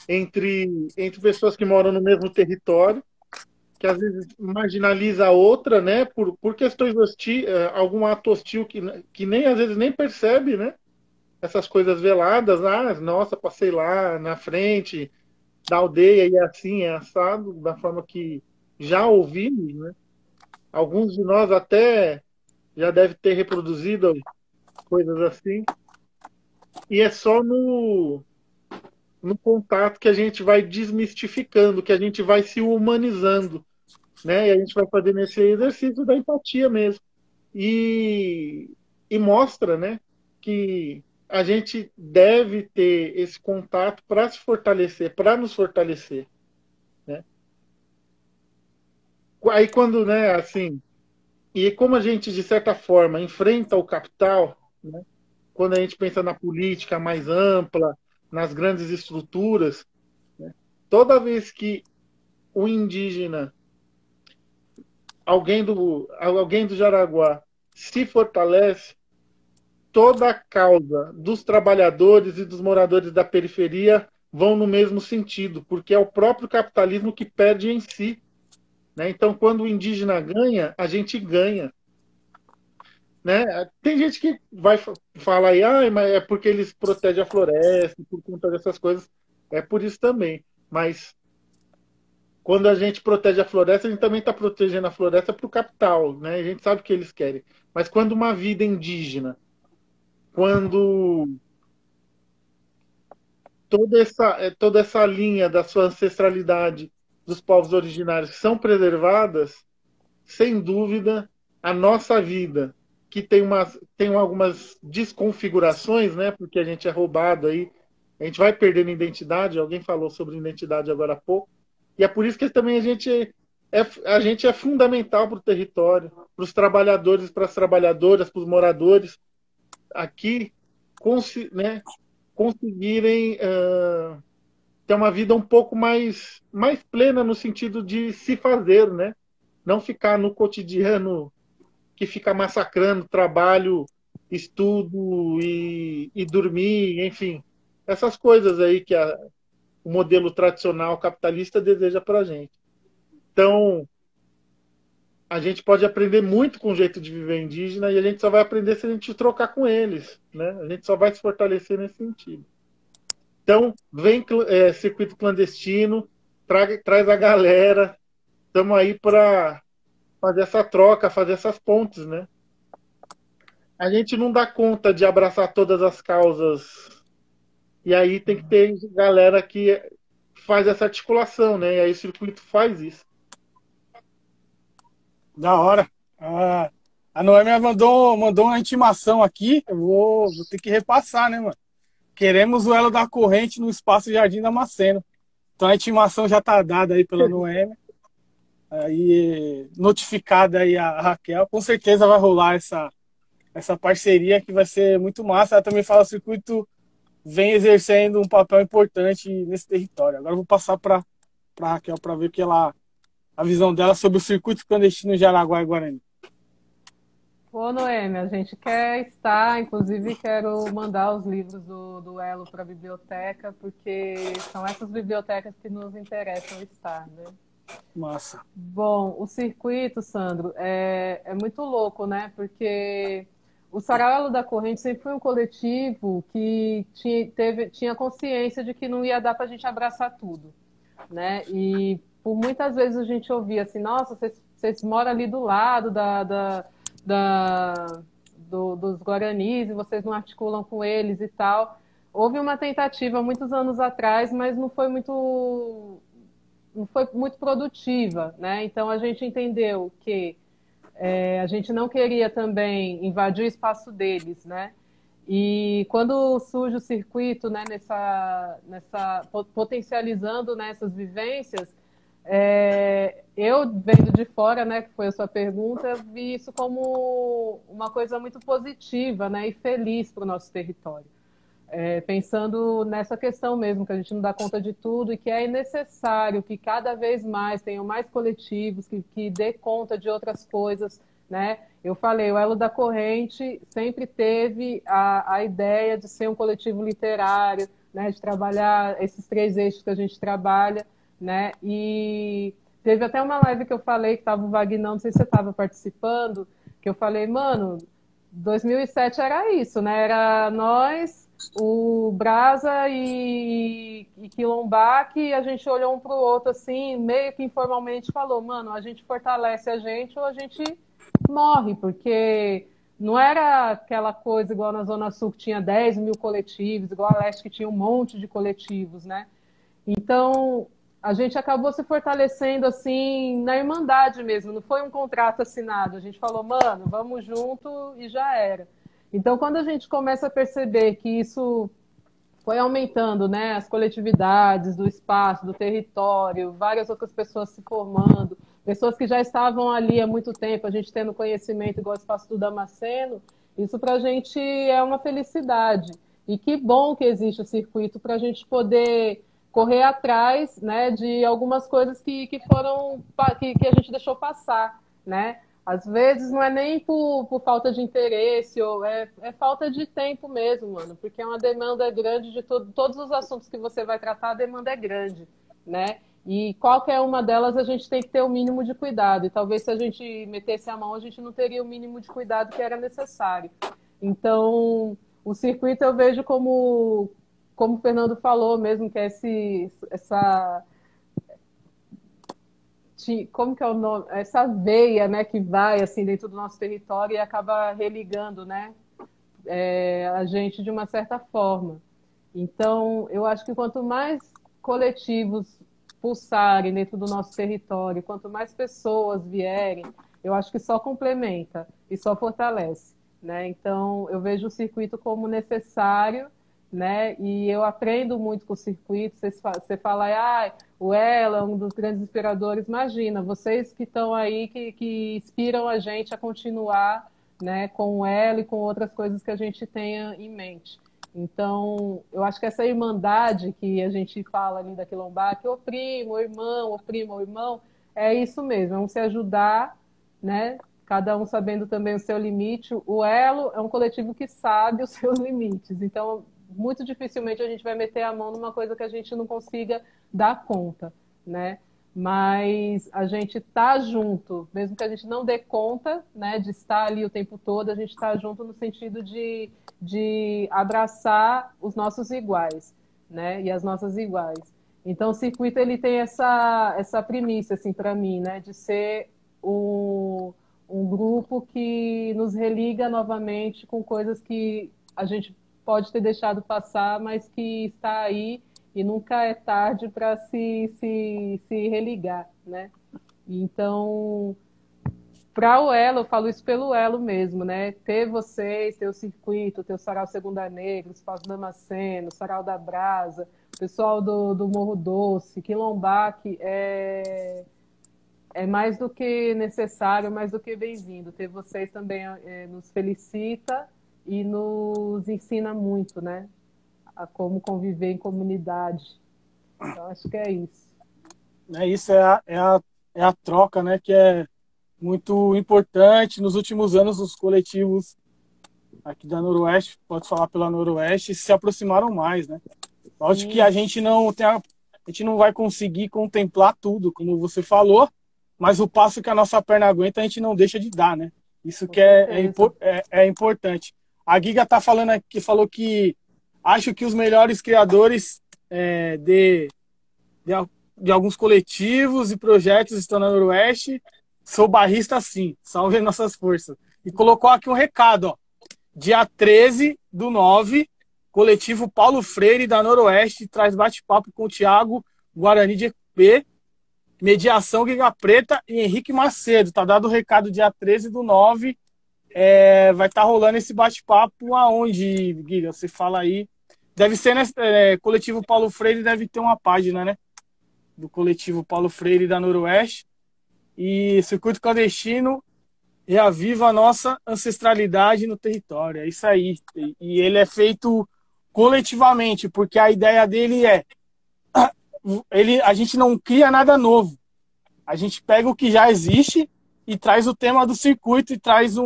S3: entre pessoas que moram no mesmo território, que às vezes marginaliza a outra, né, por questões hostis, algum ato hostil que nem às vezes nem percebe, né, essas coisas veladas. Nossa, passei lá na frente da aldeia e é assim, é assado, da forma que já ouvimos, né? Alguns de nós até já deve ter reproduzido coisas assim. E é só no contato que a gente vai desmistificando, que a gente vai se humanizando, né? E a gente vai fazendo esse exercício da empatia mesmo. E, e mostra, né, que a gente deve ter esse contato para se fortalecer, para nos fortalecer, né? Aí quando, né, assim, e como a gente de certa forma enfrenta o capital, né, quando a gente pensa na política mais ampla, nas grandes estruturas, né, toda vez que o indígena, alguém do Jaraguá, se fortalece, toda a causa dos trabalhadores e dos moradores da periferia vão no mesmo sentido, porque é o próprio capitalismo que perde em si, né? Então, quando o indígena ganha, a gente ganha. Né? Tem gente que vai falar aí, ah, mas é porque eles protegem a floresta, por conta dessas coisas. É por isso também. Mas quando a gente protege a floresta, a gente também está protegendo a floresta para o capital, né? A gente sabe o que eles querem. Mas quando uma vida indígena, quando toda essa linha da sua ancestralidade dos povos originários são preservadas, sem dúvida, a nossa vida, que tem algumas desconfigurações, né? Porque a gente é roubado aí, a gente vai perdendo identidade. Alguém falou sobre identidade agora há pouco, e é por isso que também a gente é fundamental para o território, para os trabalhadores, para as trabalhadoras, para os moradores aqui, né, conseguirem ter uma vida um pouco mais plena no sentido de se fazer, né? Não ficar no cotidiano que fica massacrando trabalho, estudo e dormir, enfim, essas coisas aí que o modelo tradicional capitalista deseja para a gente. Então, a gente pode aprender muito com o jeito de viver indígena e a gente só vai aprender se a gente trocar com eles, né? A gente só vai se fortalecer nesse sentido. Então, vem circuito clandestino, traz a galera, estamos aí para fazer essa troca, fazer essas pontes, né? A gente não dá conta de abraçar todas as causas. E aí tem que ter galera que faz essa articulação, né? E aí o circuito faz isso.
S1: Da hora. A Noêmia mandou uma intimação aqui. Eu vou ter que repassar, né, mano? Queremos o elo da corrente no espaço Jardim Damasceno. Então a intimação já tá dada aí pela Noêmia. Aí, notificada aí a Raquel. Com certeza vai rolar essa parceria que vai ser muito massa. Ela também fala que o circuito vem exercendo um papel importante nesse território. Agora eu vou passar para a Raquel para ver a visão dela sobre o circuito clandestino de Araguá e Guarani.
S4: Ô, Noêmia, a gente quer estar, inclusive quero mandar os livros do Elo para a biblioteca, porque são essas bibliotecas que nos interessam estar, né?
S1: Massa.
S4: Bom, o circuito, Sandro, é muito louco, né? Porque o Sarau Elo da Corrente sempre foi um coletivo que tinha consciência de que não ia dar para a gente abraçar tudo, né? E por muitas vezes a gente ouvia assim, nossa, vocês moram ali do lado dos Guaranis e vocês não articulam com eles e tal. Houve uma tentativa muitos anos atrás, mas não foi muito produtiva, né? Então a gente entendeu que a gente não queria também invadir o espaço deles, né? E quando surge o circuito, né, potencializando, né, essas vivências, eu vendo de fora, né, que foi a sua pergunta, vi isso como uma coisa muito positiva, né, e feliz para o nosso território. Pensando nessa questão mesmo, que a gente não dá conta de tudo e que é necessário que cada vez mais tenham mais coletivos, que dê conta de outras coisas, né? Eu falei, o Elo da Corrente sempre teve a ideia de ser um coletivo literário, né? De trabalhar esses 3 eixos que a gente trabalha, né? E teve até uma live que eu falei, que estava o Vagnão, não sei se você estava participando, que eu falei, mano, 2007 era isso, né? Era nós, o Brasa e Quilombac, e a gente olhou um para o outro assim, meio que informalmente falou, mano, a gente fortalece a gente ou a gente morre, porque não era aquela coisa igual na Zona Sul que tinha 10 mil coletivos, igual a Leste que tinha um monte de coletivos, né? Então, a gente acabou se fortalecendo assim na irmandade mesmo, não foi um contrato assinado. A gente falou, mano, vamos junto e já era. Então, quando a gente começa a perceber que isso foi aumentando, né, as coletividades do espaço, do território, várias outras pessoas se formando, pessoas que já estavam ali há muito tempo, a gente tendo conhecimento igual o Espaço do Damasceno, isso para a gente é uma felicidade. E que bom que existe o circuito para a gente poder correr atrás, né, de algumas coisas que foram que a gente deixou passar, né? Às vezes não é nem por falta de interesse, ou é falta de tempo mesmo, mano, porque é uma demanda grande de todos os assuntos que você vai tratar, a demanda é grande, né? E qualquer uma delas a gente tem que ter o mínimo de cuidado, e talvez se a gente metesse a mão, a gente não teria o mínimo de cuidado que era necessário. Então, o circuito eu vejo como o Fernando falou mesmo, que é como que é o nome? Essa veia, né, que vai assim dentro do nosso território e acaba religando, né, a gente de uma certa forma. Então, eu acho que quanto mais coletivos pulsarem dentro do nosso território, quanto mais pessoas vierem, eu acho que só complementa e só fortalece, né? Então, eu vejo o circuito como necessário, né? E eu aprendo muito com o circuito. Você fala, o Ela é um dos grandes inspiradores. Imagina, vocês que estão aí, que inspiram a gente a continuar, né, com o Ela e com outras coisas que a gente tenha em mente. Então, eu acho que essa irmandade que a gente fala ali da Quilombá, que oprime o irmão, é isso mesmo, é um se ajudar, né? Cada um sabendo também o seu limite. O Elo é um coletivo que sabe os seus limites. Então, muito dificilmente a gente vai meter a mão numa coisa que a gente não consiga dar conta, né? Mas a gente tá junto, mesmo que a gente não dê conta, né, de estar ali o tempo todo, a gente está junto no sentido de abraçar os nossos iguais, né, e as nossas iguais. Então, o circuito ele tem essa premissa, assim, para mim, né, de ser um grupo que nos religa novamente com coisas que a gente pode ter deixado passar, mas que está aí e nunca é tarde para se religar, né? Então, para o Elo, eu falo isso pelo Elo mesmo, né? Ter vocês, ter o circuito, ter o Sarau Segunda Negra, o Espaço Damasceno, o Sarau da Brasa, o pessoal do Morro Doce, Quilombá, que é mais do que necessário, mais do que bem-vindo. Ter vocês também nos felicita e nos ensina muito, né? A como conviver em comunidade. Então, acho que é isso.
S1: Isso é a troca, né? Que é muito importante. Nos últimos anos, os coletivos aqui da Noroeste, pode falar pela Noroeste, se aproximaram mais, né? Lógico que a gente não vai conseguir contemplar tudo, como você falou, mas o passo que a nossa perna aguenta, a gente não deixa de dar, né? Isso que é importante. A Giga tá falando aqui, falou que acho que os melhores criadores de alguns coletivos e projetos estão na Noroeste. Sou barrista, sim. Salve nossas forças. E colocou aqui um recado, ó. Dia 13/9, coletivo Paulo Freire da Noroeste traz bate-papo com o Thiago Guarani de EP, mediação Giga Preta e Henrique Macedo. Tá dado o recado, dia 13/9. Vai estar rolando esse bate-papo aonde, Giga? Você fala aí. Deve ser, né? Coletivo Paulo Freire deve ter uma página, né? Do coletivo Paulo Freire da Noroeste. E Circuito Clandestino reaviva a nossa ancestralidade no território. É isso aí. E ele é feito coletivamente, porque a ideia dele a gente não cria nada novo. A gente pega o que já existe e traz o tema do circuito e traz o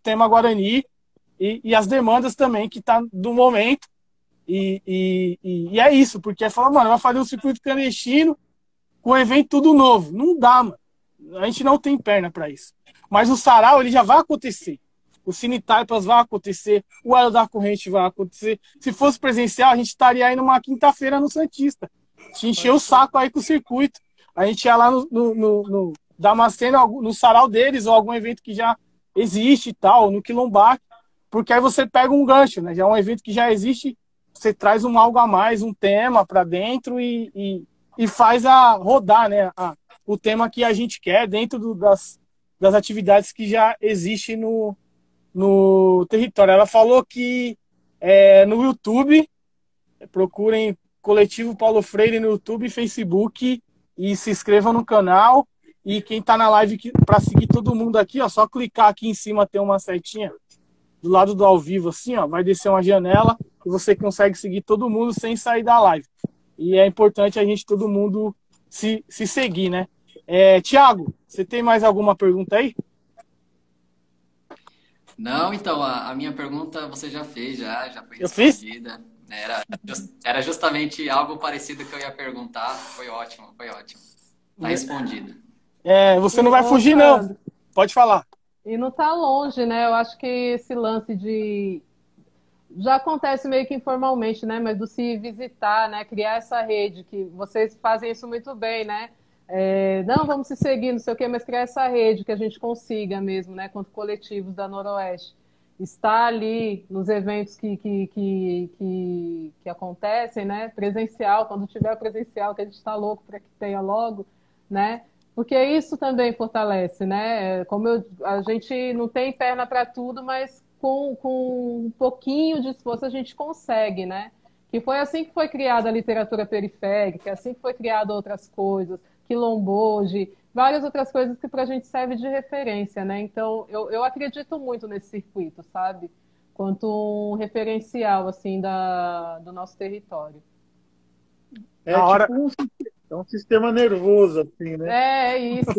S1: tema Guarani e as demandas também que tá do momento. E é isso, porque é falar, mano, vai fazer um circuito clandestino com um evento tudo novo. Não dá, mano. A gente não tem perna para isso. Mas o sarau, ele já vai acontecer. O Cine Taipas vai acontecer. O Elo da Corrente vai acontecer. Se fosse presencial, a gente estaria aí numa quinta-feira no Santista. A gente encheu o saco aí com o circuito. A gente ia lá Damasceno, no sarau deles, ou algum evento que já existe e tal, no Quilombac, porque aí você pega um gancho, né? Já é um evento que já existe, você traz algo a mais, um tema para dentro e faz rodar, né? O tema que a gente quer dentro das atividades que já existem no território. Ela falou que no YouTube, procurem Coletivo Paulo Freire no YouTube e Facebook e se inscrevam no canal. E quem está na live para seguir todo mundo aqui, ó, só clicar aqui em cima, tem uma setinha do lado do ao vivo, assim, ó, vai descer uma janela e você consegue seguir todo mundo sem sair da live. E é importante a gente, todo mundo, se seguir, né? Tiago, você tem mais alguma pergunta aí?
S2: Não, então, a minha pergunta você já fez, já foi
S1: Eu fiz?
S2: respondida. Era justamente algo parecido que eu ia perguntar. Foi ótimo, foi ótimo. Tá respondido.
S1: Você não vai fugir, não. Pode falar.
S4: E não tá longe, né? Eu acho que esse lance de... Já acontece meio que informalmente, né? Mas do se visitar, né? Criar essa rede, que vocês fazem isso muito bem, né? Não, vamos se seguir, não sei o quê, mas criar essa rede que a gente consiga mesmo, né? Quanto coletivos da Noroeste. Estar ali nos eventos que acontecem, né? Presencial, quando tiver presencial, que a gente está louco para que tenha logo, né? Porque isso também fortalece, né? A gente não tem perna para tudo, mas com um pouquinho de esforço a gente consegue, né? Que foi assim que foi criada a literatura periférica, assim que foi criada outras coisas, quilomboje, várias outras coisas que para a gente serve de referência, né? Então, eu acredito muito nesse circuito, sabe? Quanto um referencial, assim, do nosso território.
S3: É um sistema nervoso, assim, né?
S4: É isso.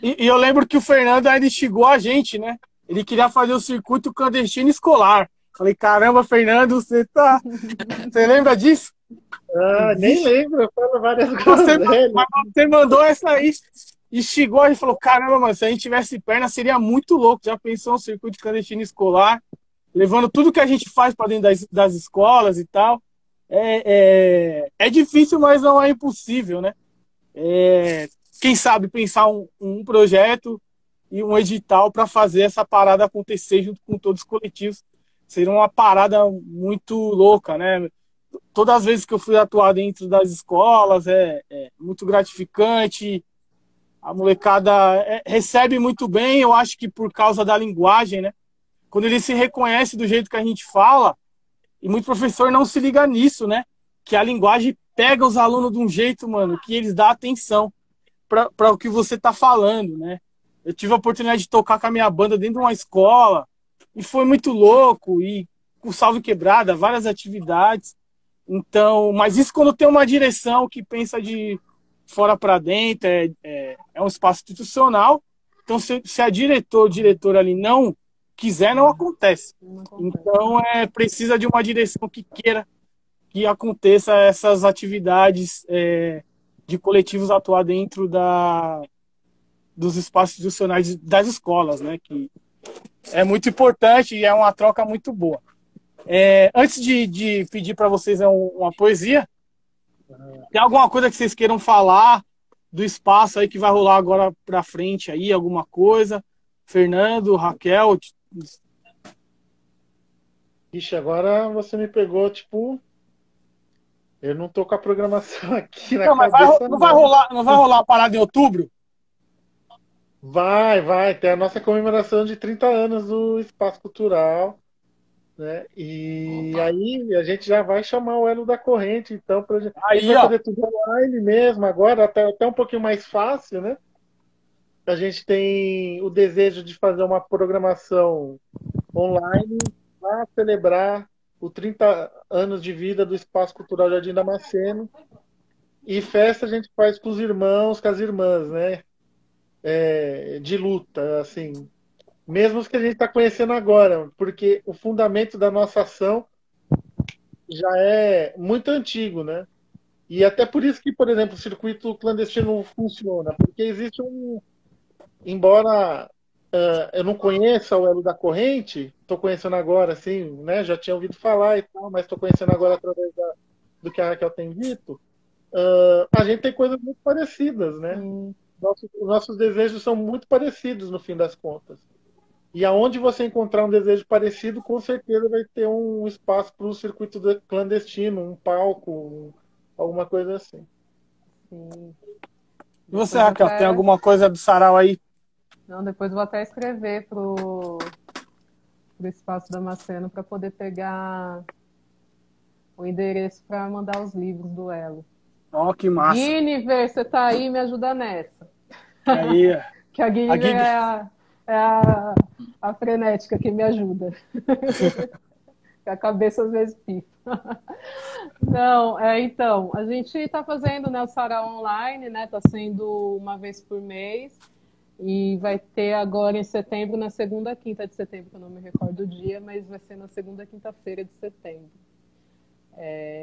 S1: E eu lembro que o Fernando ainda instigou a gente, né? Ele queria fazer o circuito clandestino escolar. Falei, caramba, Fernando, você lembra disso?
S3: Nem lembro, eu falo várias coisas.
S1: Você mandou essa aí, instigou, a gente falou, caramba, mano, se a gente tivesse perna, seria muito louco. Já pensou um circuito clandestino escolar, levando tudo que a gente faz para dentro das escolas e tal. É difícil, mas não é impossível, né? Quem sabe pensar um projeto e um edital para fazer essa parada acontecer junto com todos os coletivos. Seria uma parada muito louca, né? Todas as vezes que eu fui atuar dentro das escolas, é muito gratificante. A molecada recebe muito bem, eu acho que por causa da linguagem, né? Quando ele se reconhece do jeito que a gente fala, e muito professor não se liga nisso, né? Que a linguagem pega os alunos de um jeito, mano, que eles dão atenção para o que você tá falando, né? Eu tive a oportunidade de tocar com a minha banda dentro de uma escola, e foi muito louco, e com salve quebrada, várias atividades. Então, mas isso quando tem uma direção que pensa de fora para dentro, é um espaço institucional. Então, se a diretor ali não quiser, não acontece. Então, precisa de uma direção que queira que aconteça essas atividades de coletivos atuar dentro dos espaços institucionais das escolas, né? Que é muito importante e é uma troca muito boa. Antes de pedir para vocês uma poesia, tem alguma coisa que vocês queiram falar do espaço aí que vai rolar agora para frente aí, alguma coisa? Fernando, Raquel?
S3: Ixi, agora você me pegou, tipo... Eu não tô com a programação aqui na cabeça.
S1: Não vai rolar a parada em outubro?
S3: Vai. Tem a nossa comemoração de 30 anos do Espaço Cultural, né? E
S2: Opa.
S3: aí a gente já vai chamar o Elo da Corrente, então, a gente vai fazer tudo online mesmo agora, até um pouquinho mais fácil, né? A gente tem o desejo de fazer uma programação online para celebrar os 30 anos de vida do Espaço Cultural Jardim Damasceno. E festa a gente faz com os irmãos, com as irmãs, né? De luta, assim. Mesmo os que a gente está conhecendo agora, porque o fundamento da nossa ação já é muito antigo, né? E até por isso que, por exemplo, o circuito clandestino funciona, porque existe embora eu não conheça o Elo da Corrente, estou conhecendo agora, assim, né? Já tinha ouvido falar e tal, mas estou conhecendo agora através do que a Raquel tem dito. a gente tem coisas muito parecidas, né? Nossos desejos são muito parecidos no fim das contas. E aonde você encontrar um desejo parecido, com certeza vai ter um espaço para o circuito clandestino, um palco, alguma coisa assim.
S4: Sim.
S1: E você, Raquel, tem alguma coisa do sarau aí?
S4: Não, depois vou até escrever pro Espaço Damasceno para poder pegar o endereço para mandar os livros do Elo.
S1: Ó, que massa.
S4: Guinevere, você tá aí, me ajuda nessa.
S1: Aí,
S4: que a Guinevere é a frenética que me ajuda. A cabeça às vezes pifa. Não, então, a gente está fazendo, né, o sarau online, né? Está sendo uma vez por mês. E vai ter agora em setembro, na segunda quinta de setembro, que eu não me recordo o dia, mas vai ser na segunda quinta-feira de setembro.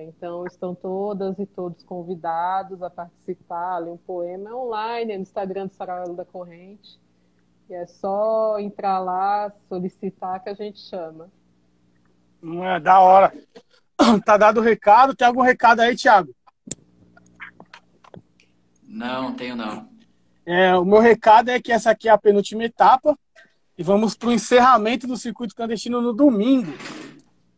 S4: Então, estão todas e todos convidados a participar, ler um poema online, no Instagram do Sarau da Corrente. E é só entrar lá, solicitar que a gente chama.
S1: Da hora. Tá dado o recado. Tem algum recado aí, Thiago?
S2: Não, tenho não.
S1: O meu recado é que essa aqui é a penúltima etapa e vamos para o encerramento do circuito clandestino no domingo.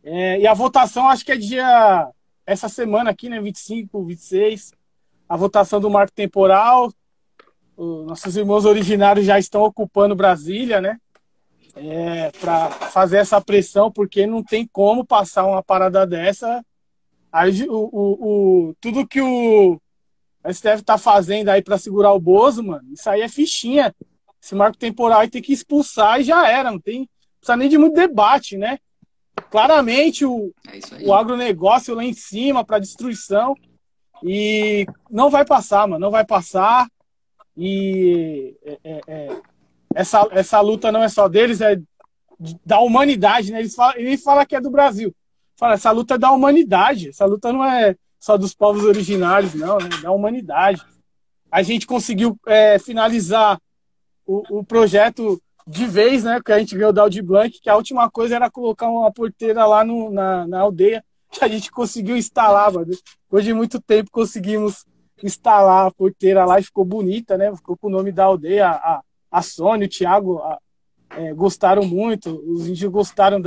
S1: E a votação acho que é essa semana aqui, né? 25, 26. A votação do marco temporal. Nossos irmãos originários já estão ocupando Brasília, né? Para fazer essa pressão, porque não tem como passar uma parada dessa. Aí, tudo que o STF tá fazendo aí para segurar o Bozo, mano, isso aí é fichinha. Esse marco temporal aí tem que expulsar e já era. Não precisa nem de muito debate, né? Claramente o agronegócio lá em cima para destruição. E não vai passar, mano. Não vai passar. E essa luta não é só deles, é da humanidade, né? Ele fala que é do Brasil. Fala, essa luta é da humanidade. Essa luta não é só dos povos originários, não, né? Da humanidade. A gente conseguiu finalizar o projeto de vez, né? Que a gente ganhou da Aldir Blanc, que a última coisa era colocar uma porteira lá na aldeia, que a gente conseguiu instalar, mano. Depois de muito tempo conseguimos instalar a porteira lá e ficou bonita, né? Ficou com o nome da aldeia. A Sônia, o Thiago gostaram muito, os índios gostaram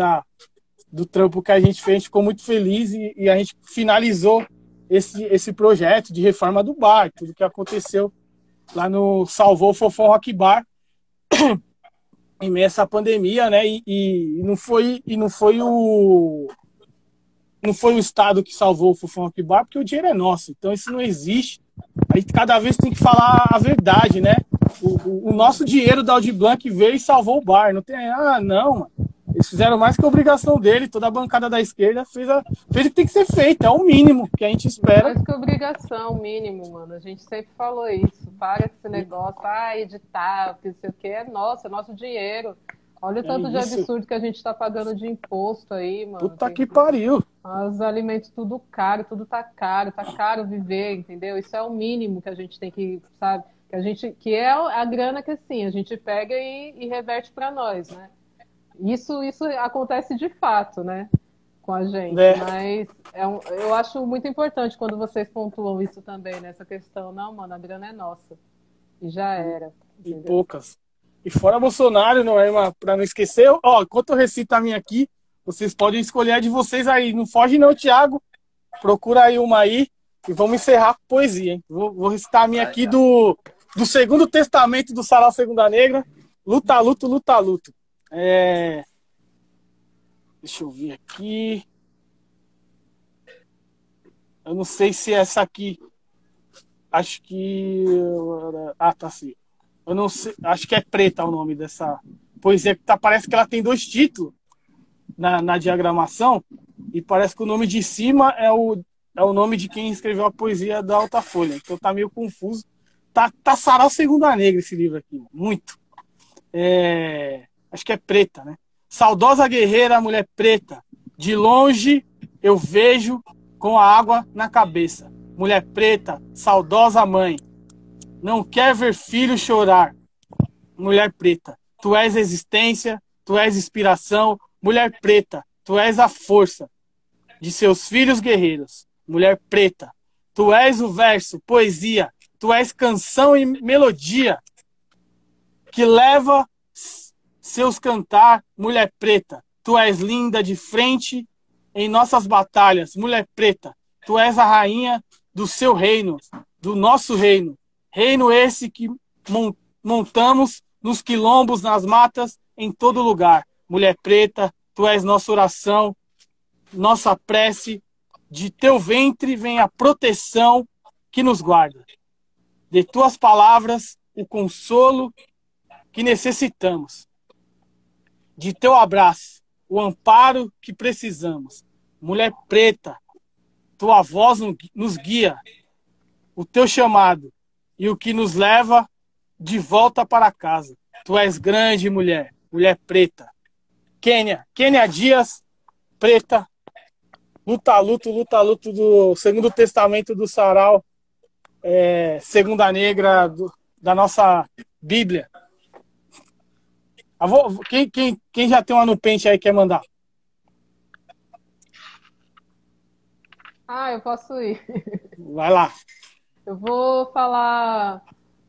S1: do trampo que a gente fez, a gente ficou muito feliz e a gente finalizou esse projeto de reforma do bar, tudo que aconteceu lá no Salvou Fofão Rock Bar em meio a essa pandemia, né? E não foi o Estado que salvou o Fofão Rock Bar, porque o dinheiro é nosso, então isso não existe. A gente cada vez tem que falar a verdade, né? O nosso dinheiro da Aldir Blanc veio e salvou o bar. Não tem. Não, mano. Eles fizeram mais que a obrigação dele. Toda a bancada da esquerda fez o que tem que ser feito. É o mínimo que a gente espera.
S4: Mais que obrigação, mínimo, mano. A gente sempre falou isso. Para com esse negócio. Editar, não sei o que. É nosso dinheiro. Olha o tanto de absurdo que a gente tá pagando de imposto aí, mano.
S1: Puta que pariu.
S4: Os alimentos tudo caro, tudo tá caro viver, entendeu? Isso é o mínimo que a gente tem que, sabe? Que é a grana que assim, a gente pega e reverte para nós, né? Isso acontece de fato, né? Com a gente. Mas eu acho muito importante quando vocês pontuam isso também, nessa questão. Não, mano, a grana é nossa. E já era.
S1: Entendeu? E poucas. E fora Bolsonaro, não é, para não esquecer, enquanto eu recito a minha aqui, vocês podem escolher a de vocês aí. Não foge não, Thiago. Procura aí uma aí e vamos encerrar com poesia, hein? Vou recitar a minha aqui do Segundo Testamento do Sarau Segunda Negra. Luta, luto, luta, luto. Deixa eu ver aqui. Eu não sei se é essa aqui. Acho que... tá assim. Eu não sei, acho que é Preta o nome dessa poesia, que parece que ela tem 2 títulos na diagramação, e parece que o nome de cima é o nome de quem escreveu a poesia da Altafolha, então tá meio confuso. Tá Sarau Segunda Negra esse livro aqui, muito. Acho que é Preta, né? Saudosa guerreira, mulher preta, de longe eu vejo com a água na cabeça. Mulher preta, saudosa mãe, não quer ver filho chorar. Mulher preta, tu és existência, tu és inspiração. Mulher preta, tu és a força de seus filhos guerreiros. Mulher preta, Tu és o verso, poesia, tu és canção e melodia, que leva seus cantar, mulher preta. Tu és linda de frente em nossas batalhas, mulher preta. Tu és a rainha do seu reino, do nosso reino. Reino esse que montamos nos quilombos, nas matas, em todo lugar. Mulher preta, tu és nossa oração, nossa prece. De teu ventre vem a proteção que nos guarda. De tuas palavras, o consolo que necessitamos. De teu abraço, o amparo que precisamos. Mulher preta, tua voz nos guia, o teu chamado e o que nos leva de volta para casa. Tu és grande, mulher, mulher preta. Kênia Dias, preta, luta, luto do Segundo Testamento do Sarau, Segunda Negra da nossa Bíblia. Quem já tem uma no pente aí quer mandar?
S4: Eu posso ir.
S1: Vai lá.
S4: Eu vou falar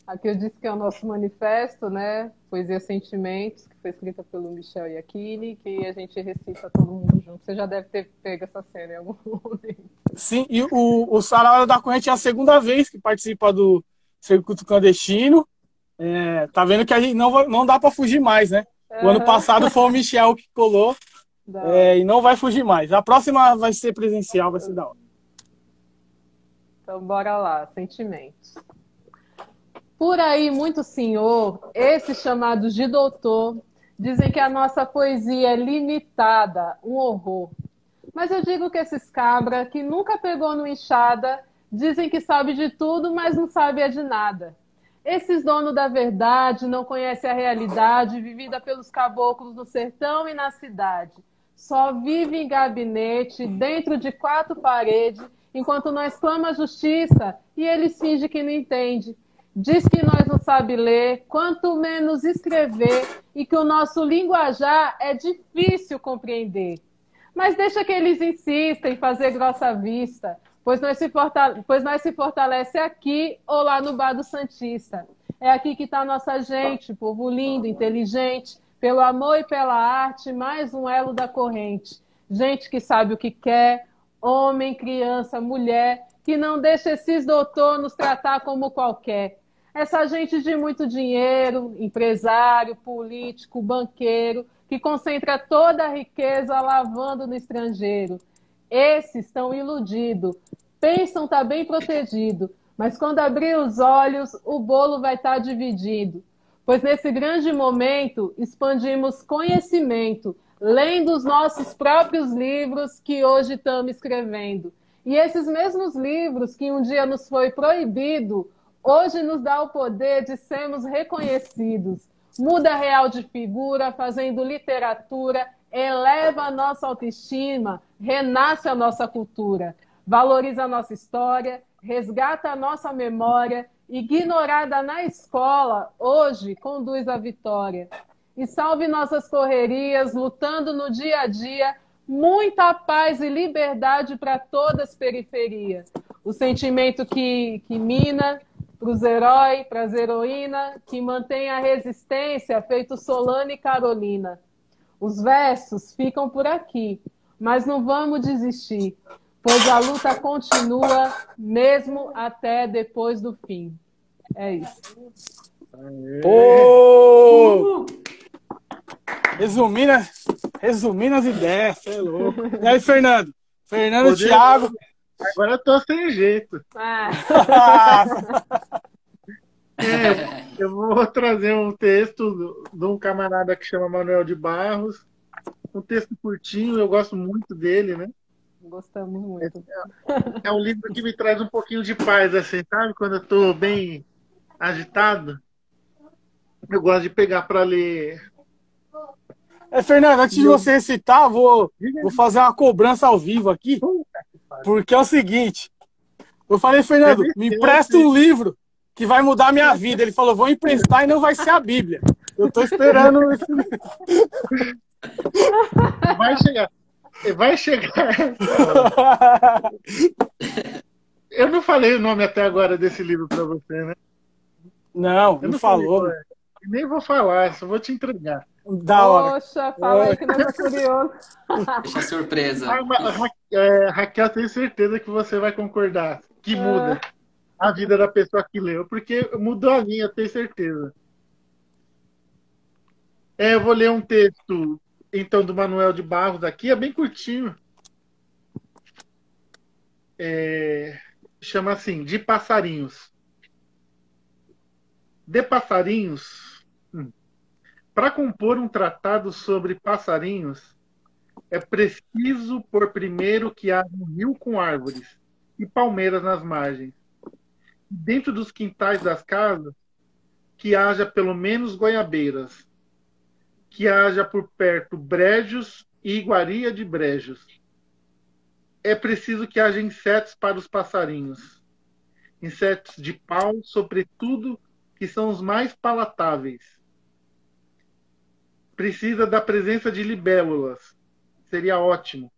S4: aqui, eu disse que é o nosso manifesto, né? Poesia Sentimentos, que foi escrita pelo Michel Iachini, que a gente recita todo mundo junto. Você já deve ter pego essa cena em algum momento.
S2: Sim, e o Sarau da Corrente é a segunda vez que participa do Circuito Clandestino. Tá vendo que a gente não dá para fugir mais, né? O ano passado foi o Michel que colou, e não vai fugir mais. A próxima vai ser presencial, vai ser da hora.
S4: Então, bora lá, sentimentos. Por aí, muito senhor, esses chamados de doutor, dizem que a nossa poesia é limitada, um horror. Mas eu digo que esses cabra, que nunca pegou no enxada, dizem que sabe de tudo, mas não sabe de nada. Esses donos da verdade não conhecem a realidade vivida pelos caboclos no sertão e na cidade. Só vive em gabinete, dentro de 4 paredes, enquanto nós clama justiça e eles fingem que não entende. Diz que nós não sabe ler, quanto menos escrever, e que o nosso linguajar é difícil compreender. Mas deixa que eles insistem em fazer grossa vista, pois nós se fortalece aqui ou lá no Bar do Santista. É aqui que está nossa gente, povo lindo, inteligente, pelo amor e pela arte, mais um elo da corrente. Gente que sabe o que quer, homem, criança, mulher, que não deixa esses doutores nos tratar como qualquer. Essa gente de muito dinheiro, empresário, político, banqueiro, que concentra toda a riqueza lavando no estrangeiro. Esses estão iludidos, pensam estar bem protegido, mas quando abrir os olhos, o bolo vai estar dividido. Pois nesse grande momento, expandimos conhecimento, lendo os nossos próprios livros que hoje estamos escrevendo. E esses mesmos livros que um dia nos foi proibido, hoje nos dá o poder de sermos reconhecidos. Muda a real de figura, fazendo literatura, eleva a nossa autoestima, renasce a nossa cultura, valoriza a nossa história, resgata a nossa memória, ignorada na escola, hoje conduz à vitória. E salve nossas correrias, lutando no dia a dia, muita paz e liberdade para todas as periferias. O sentimento que mina para os heróis, para as heroínas, que mantém a resistência, feito Solane e Carolina. Os versos ficam por aqui, mas não vamos desistir, pois a luta continua mesmo até depois do fim. É isso.
S1: Resumindo as ideias, você é louco. E aí, Fernando? Fernando, Thiago.
S3: Agora eu tô sem jeito. Eu vou trazer um texto de um camarada que chama Manuel de Barros. Um texto curtinho, eu gosto muito dele, né?
S4: Gostamos muito.
S3: É um livro que me traz um pouquinho de paz, assim, sabe? Quando eu tô bem agitado, eu gosto de pegar para ler.
S1: Fernando, antes de você recitar, vou fazer uma cobrança ao vivo aqui, porque é o seguinte, eu falei, Fernando, me empresta um livro que vai mudar a minha vida. Ele falou, vou emprestar e não vai ser a Bíblia. Eu tô esperando esse livro. Vai chegar.
S3: falei o nome até agora desse livro para você, né?
S1: Não falou.
S3: Falei, nem vou falar, só vou te entregar.
S1: Da hora.
S4: Poxa, fala aí que nós é curioso.
S2: Deixa a surpresa.
S3: Raquel, tenho certeza que você vai concordar. Que muda a vida da pessoa que leu, porque mudou a minha, tenho certeza. Eu vou ler um texto, então, do Manuel de Barros aqui, é bem curtinho. Chama assim, De Passarinhos. De passarinhos. Para compor um tratado sobre passarinhos, é preciso, por primeiro, que haja um rio com árvores e palmeiras nas margens. Dentro dos quintais das casas, que haja pelo menos goiabeiras. Que haja por perto brejos e iguaria de brejos. É preciso que haja insetos para os passarinhos. Insetos de pau, sobretudo, que são os mais palatáveis. Precisa da presença de libélulas. Seria ótimo.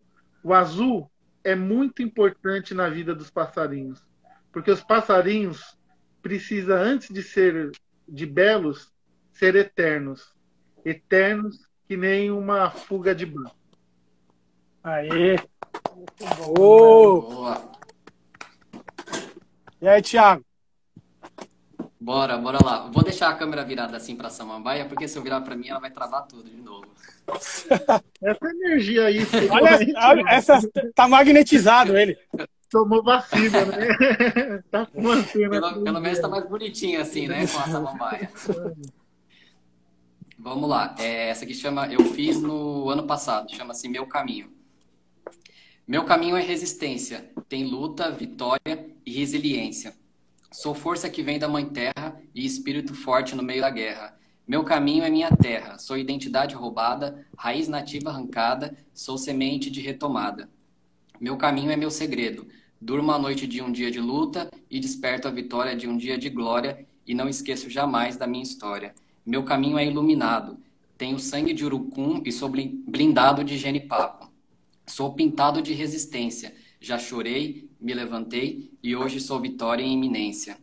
S3: O azul é muito importante na vida dos passarinhos, porque os passarinhos precisam, antes de ser de belos, ser eternos. Eternos que nem uma fuga de banco.
S1: Aê! Boa! E aí, Thiago?
S2: Bora lá. Vou deixar a câmera virada assim pra Samambaia, porque se eu virar pra mim, ela vai travar tudo de novo.
S3: Essa energia aí.
S1: Olha, essa tá magnetizado ele.
S3: Tomou vacina, né? Tá mantendo.
S2: Pelo menos tá mais bonitinho assim, né? Com a Samambaia. Vamos lá. Essa aqui eu fiz no ano passado. Chama-se Meu Caminho. Meu caminho é resistência. Tem luta, vitória e resiliência. Sou força que vem da Mãe Terra e espírito forte no meio da guerra. Meu caminho é minha terra. Sou identidade roubada, raiz nativa arrancada, sou semente de retomada. Meu caminho é meu segredo. Durmo a noite de um dia de luta e desperto a vitória de um dia de glória e não esqueço jamais da minha história. Meu caminho é iluminado. Tenho sangue de urucum e sou blindado de genipapo. Sou pintado de resistência. Já chorei, me levantei e hoje sou vitória em iminência.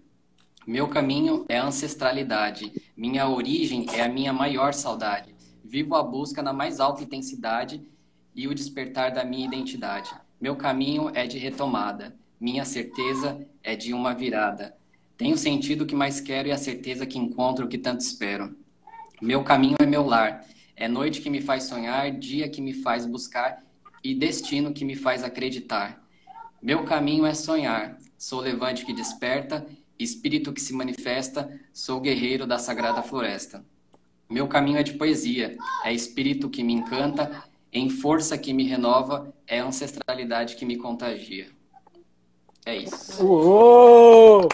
S2: Meu caminho é ancestralidade. Minha origem é a minha maior saudade. Vivo a busca na mais alta intensidade e o despertar da minha identidade. Meu caminho é de retomada. Minha certeza é de uma virada. Tenho o sentido que mais quero e a certeza que encontro o que tanto espero. Meu caminho é meu lar. É noite que me faz sonhar, dia que me faz buscar e destino que me faz acreditar. Meu caminho é sonhar. Sou levante que desperta, espírito que se manifesta, sou guerreiro da sagrada floresta. Meu caminho é de poesia. É espírito que me encanta, em força que me renova, é ancestralidade que me contagia. É isso.
S1: Uou!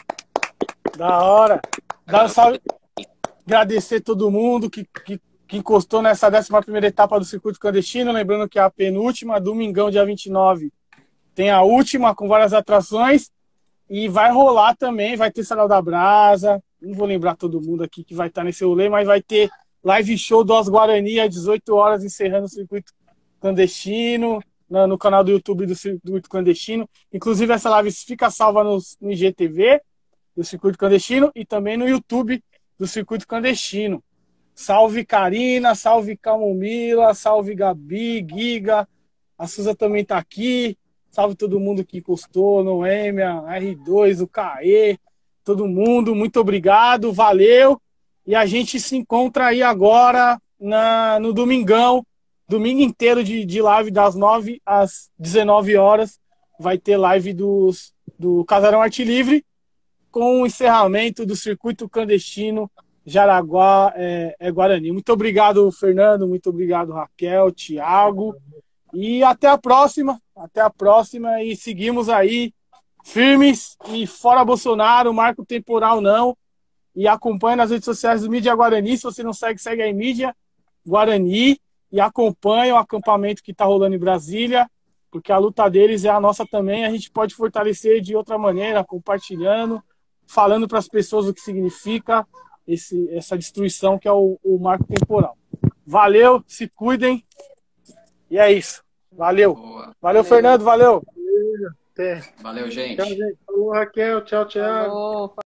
S1: Da hora! Dá um salve. Agradecer todo mundo que encostou nessa 11ª etapa do Circuito Clandestino. Lembrando que é a penúltima, domingão, dia 29. Tem a última, com várias atrações. E vai rolar também, vai ter Sarau da Brasa. Não vou lembrar todo mundo aqui que vai estar nesse rolê, mas vai ter live show do Os Guarani às 18 horas, encerrando o Circuito Clandestino, no canal do YouTube do Circuito Clandestino. Inclusive, essa live fica salva no IGTV do Circuito Clandestino e também no YouTube do Circuito Clandestino. Salve Karina, salve Camomila, salve Gabi, Giga, a Suza também tá aqui. Salve todo mundo que encostou, Noêmia, R2, o Caê, todo mundo, muito obrigado, valeu. E a gente se encontra aí agora no domingão, domingo inteiro de live, das 9 às 19 horas. Vai ter live do Casarão Arte Livre, com o encerramento do Circuito Clandestino Jaraguá Guarani. Muito obrigado, Fernando, muito obrigado, Raquel, Thiago. E até a próxima e seguimos aí firmes e fora Bolsonaro, marco temporal não, e acompanhe nas redes sociais do Mídia Guarani. Se você não segue aí Mídia Guarani e acompanhe o acampamento que está rolando em Brasília, porque a luta deles é a nossa também. A gente pode fortalecer de outra maneira, compartilhando, falando para as pessoas o que significa essa destruição que é o marco temporal. Valeu, se cuidem. E é isso. Valeu.
S2: Boa.
S1: Valeu, Fernando. Valeu.
S3: Até.
S2: Valeu,
S3: Tchau,
S2: gente.
S3: gente. Falou, Raquel. Tchau, tchau.
S4: Falou.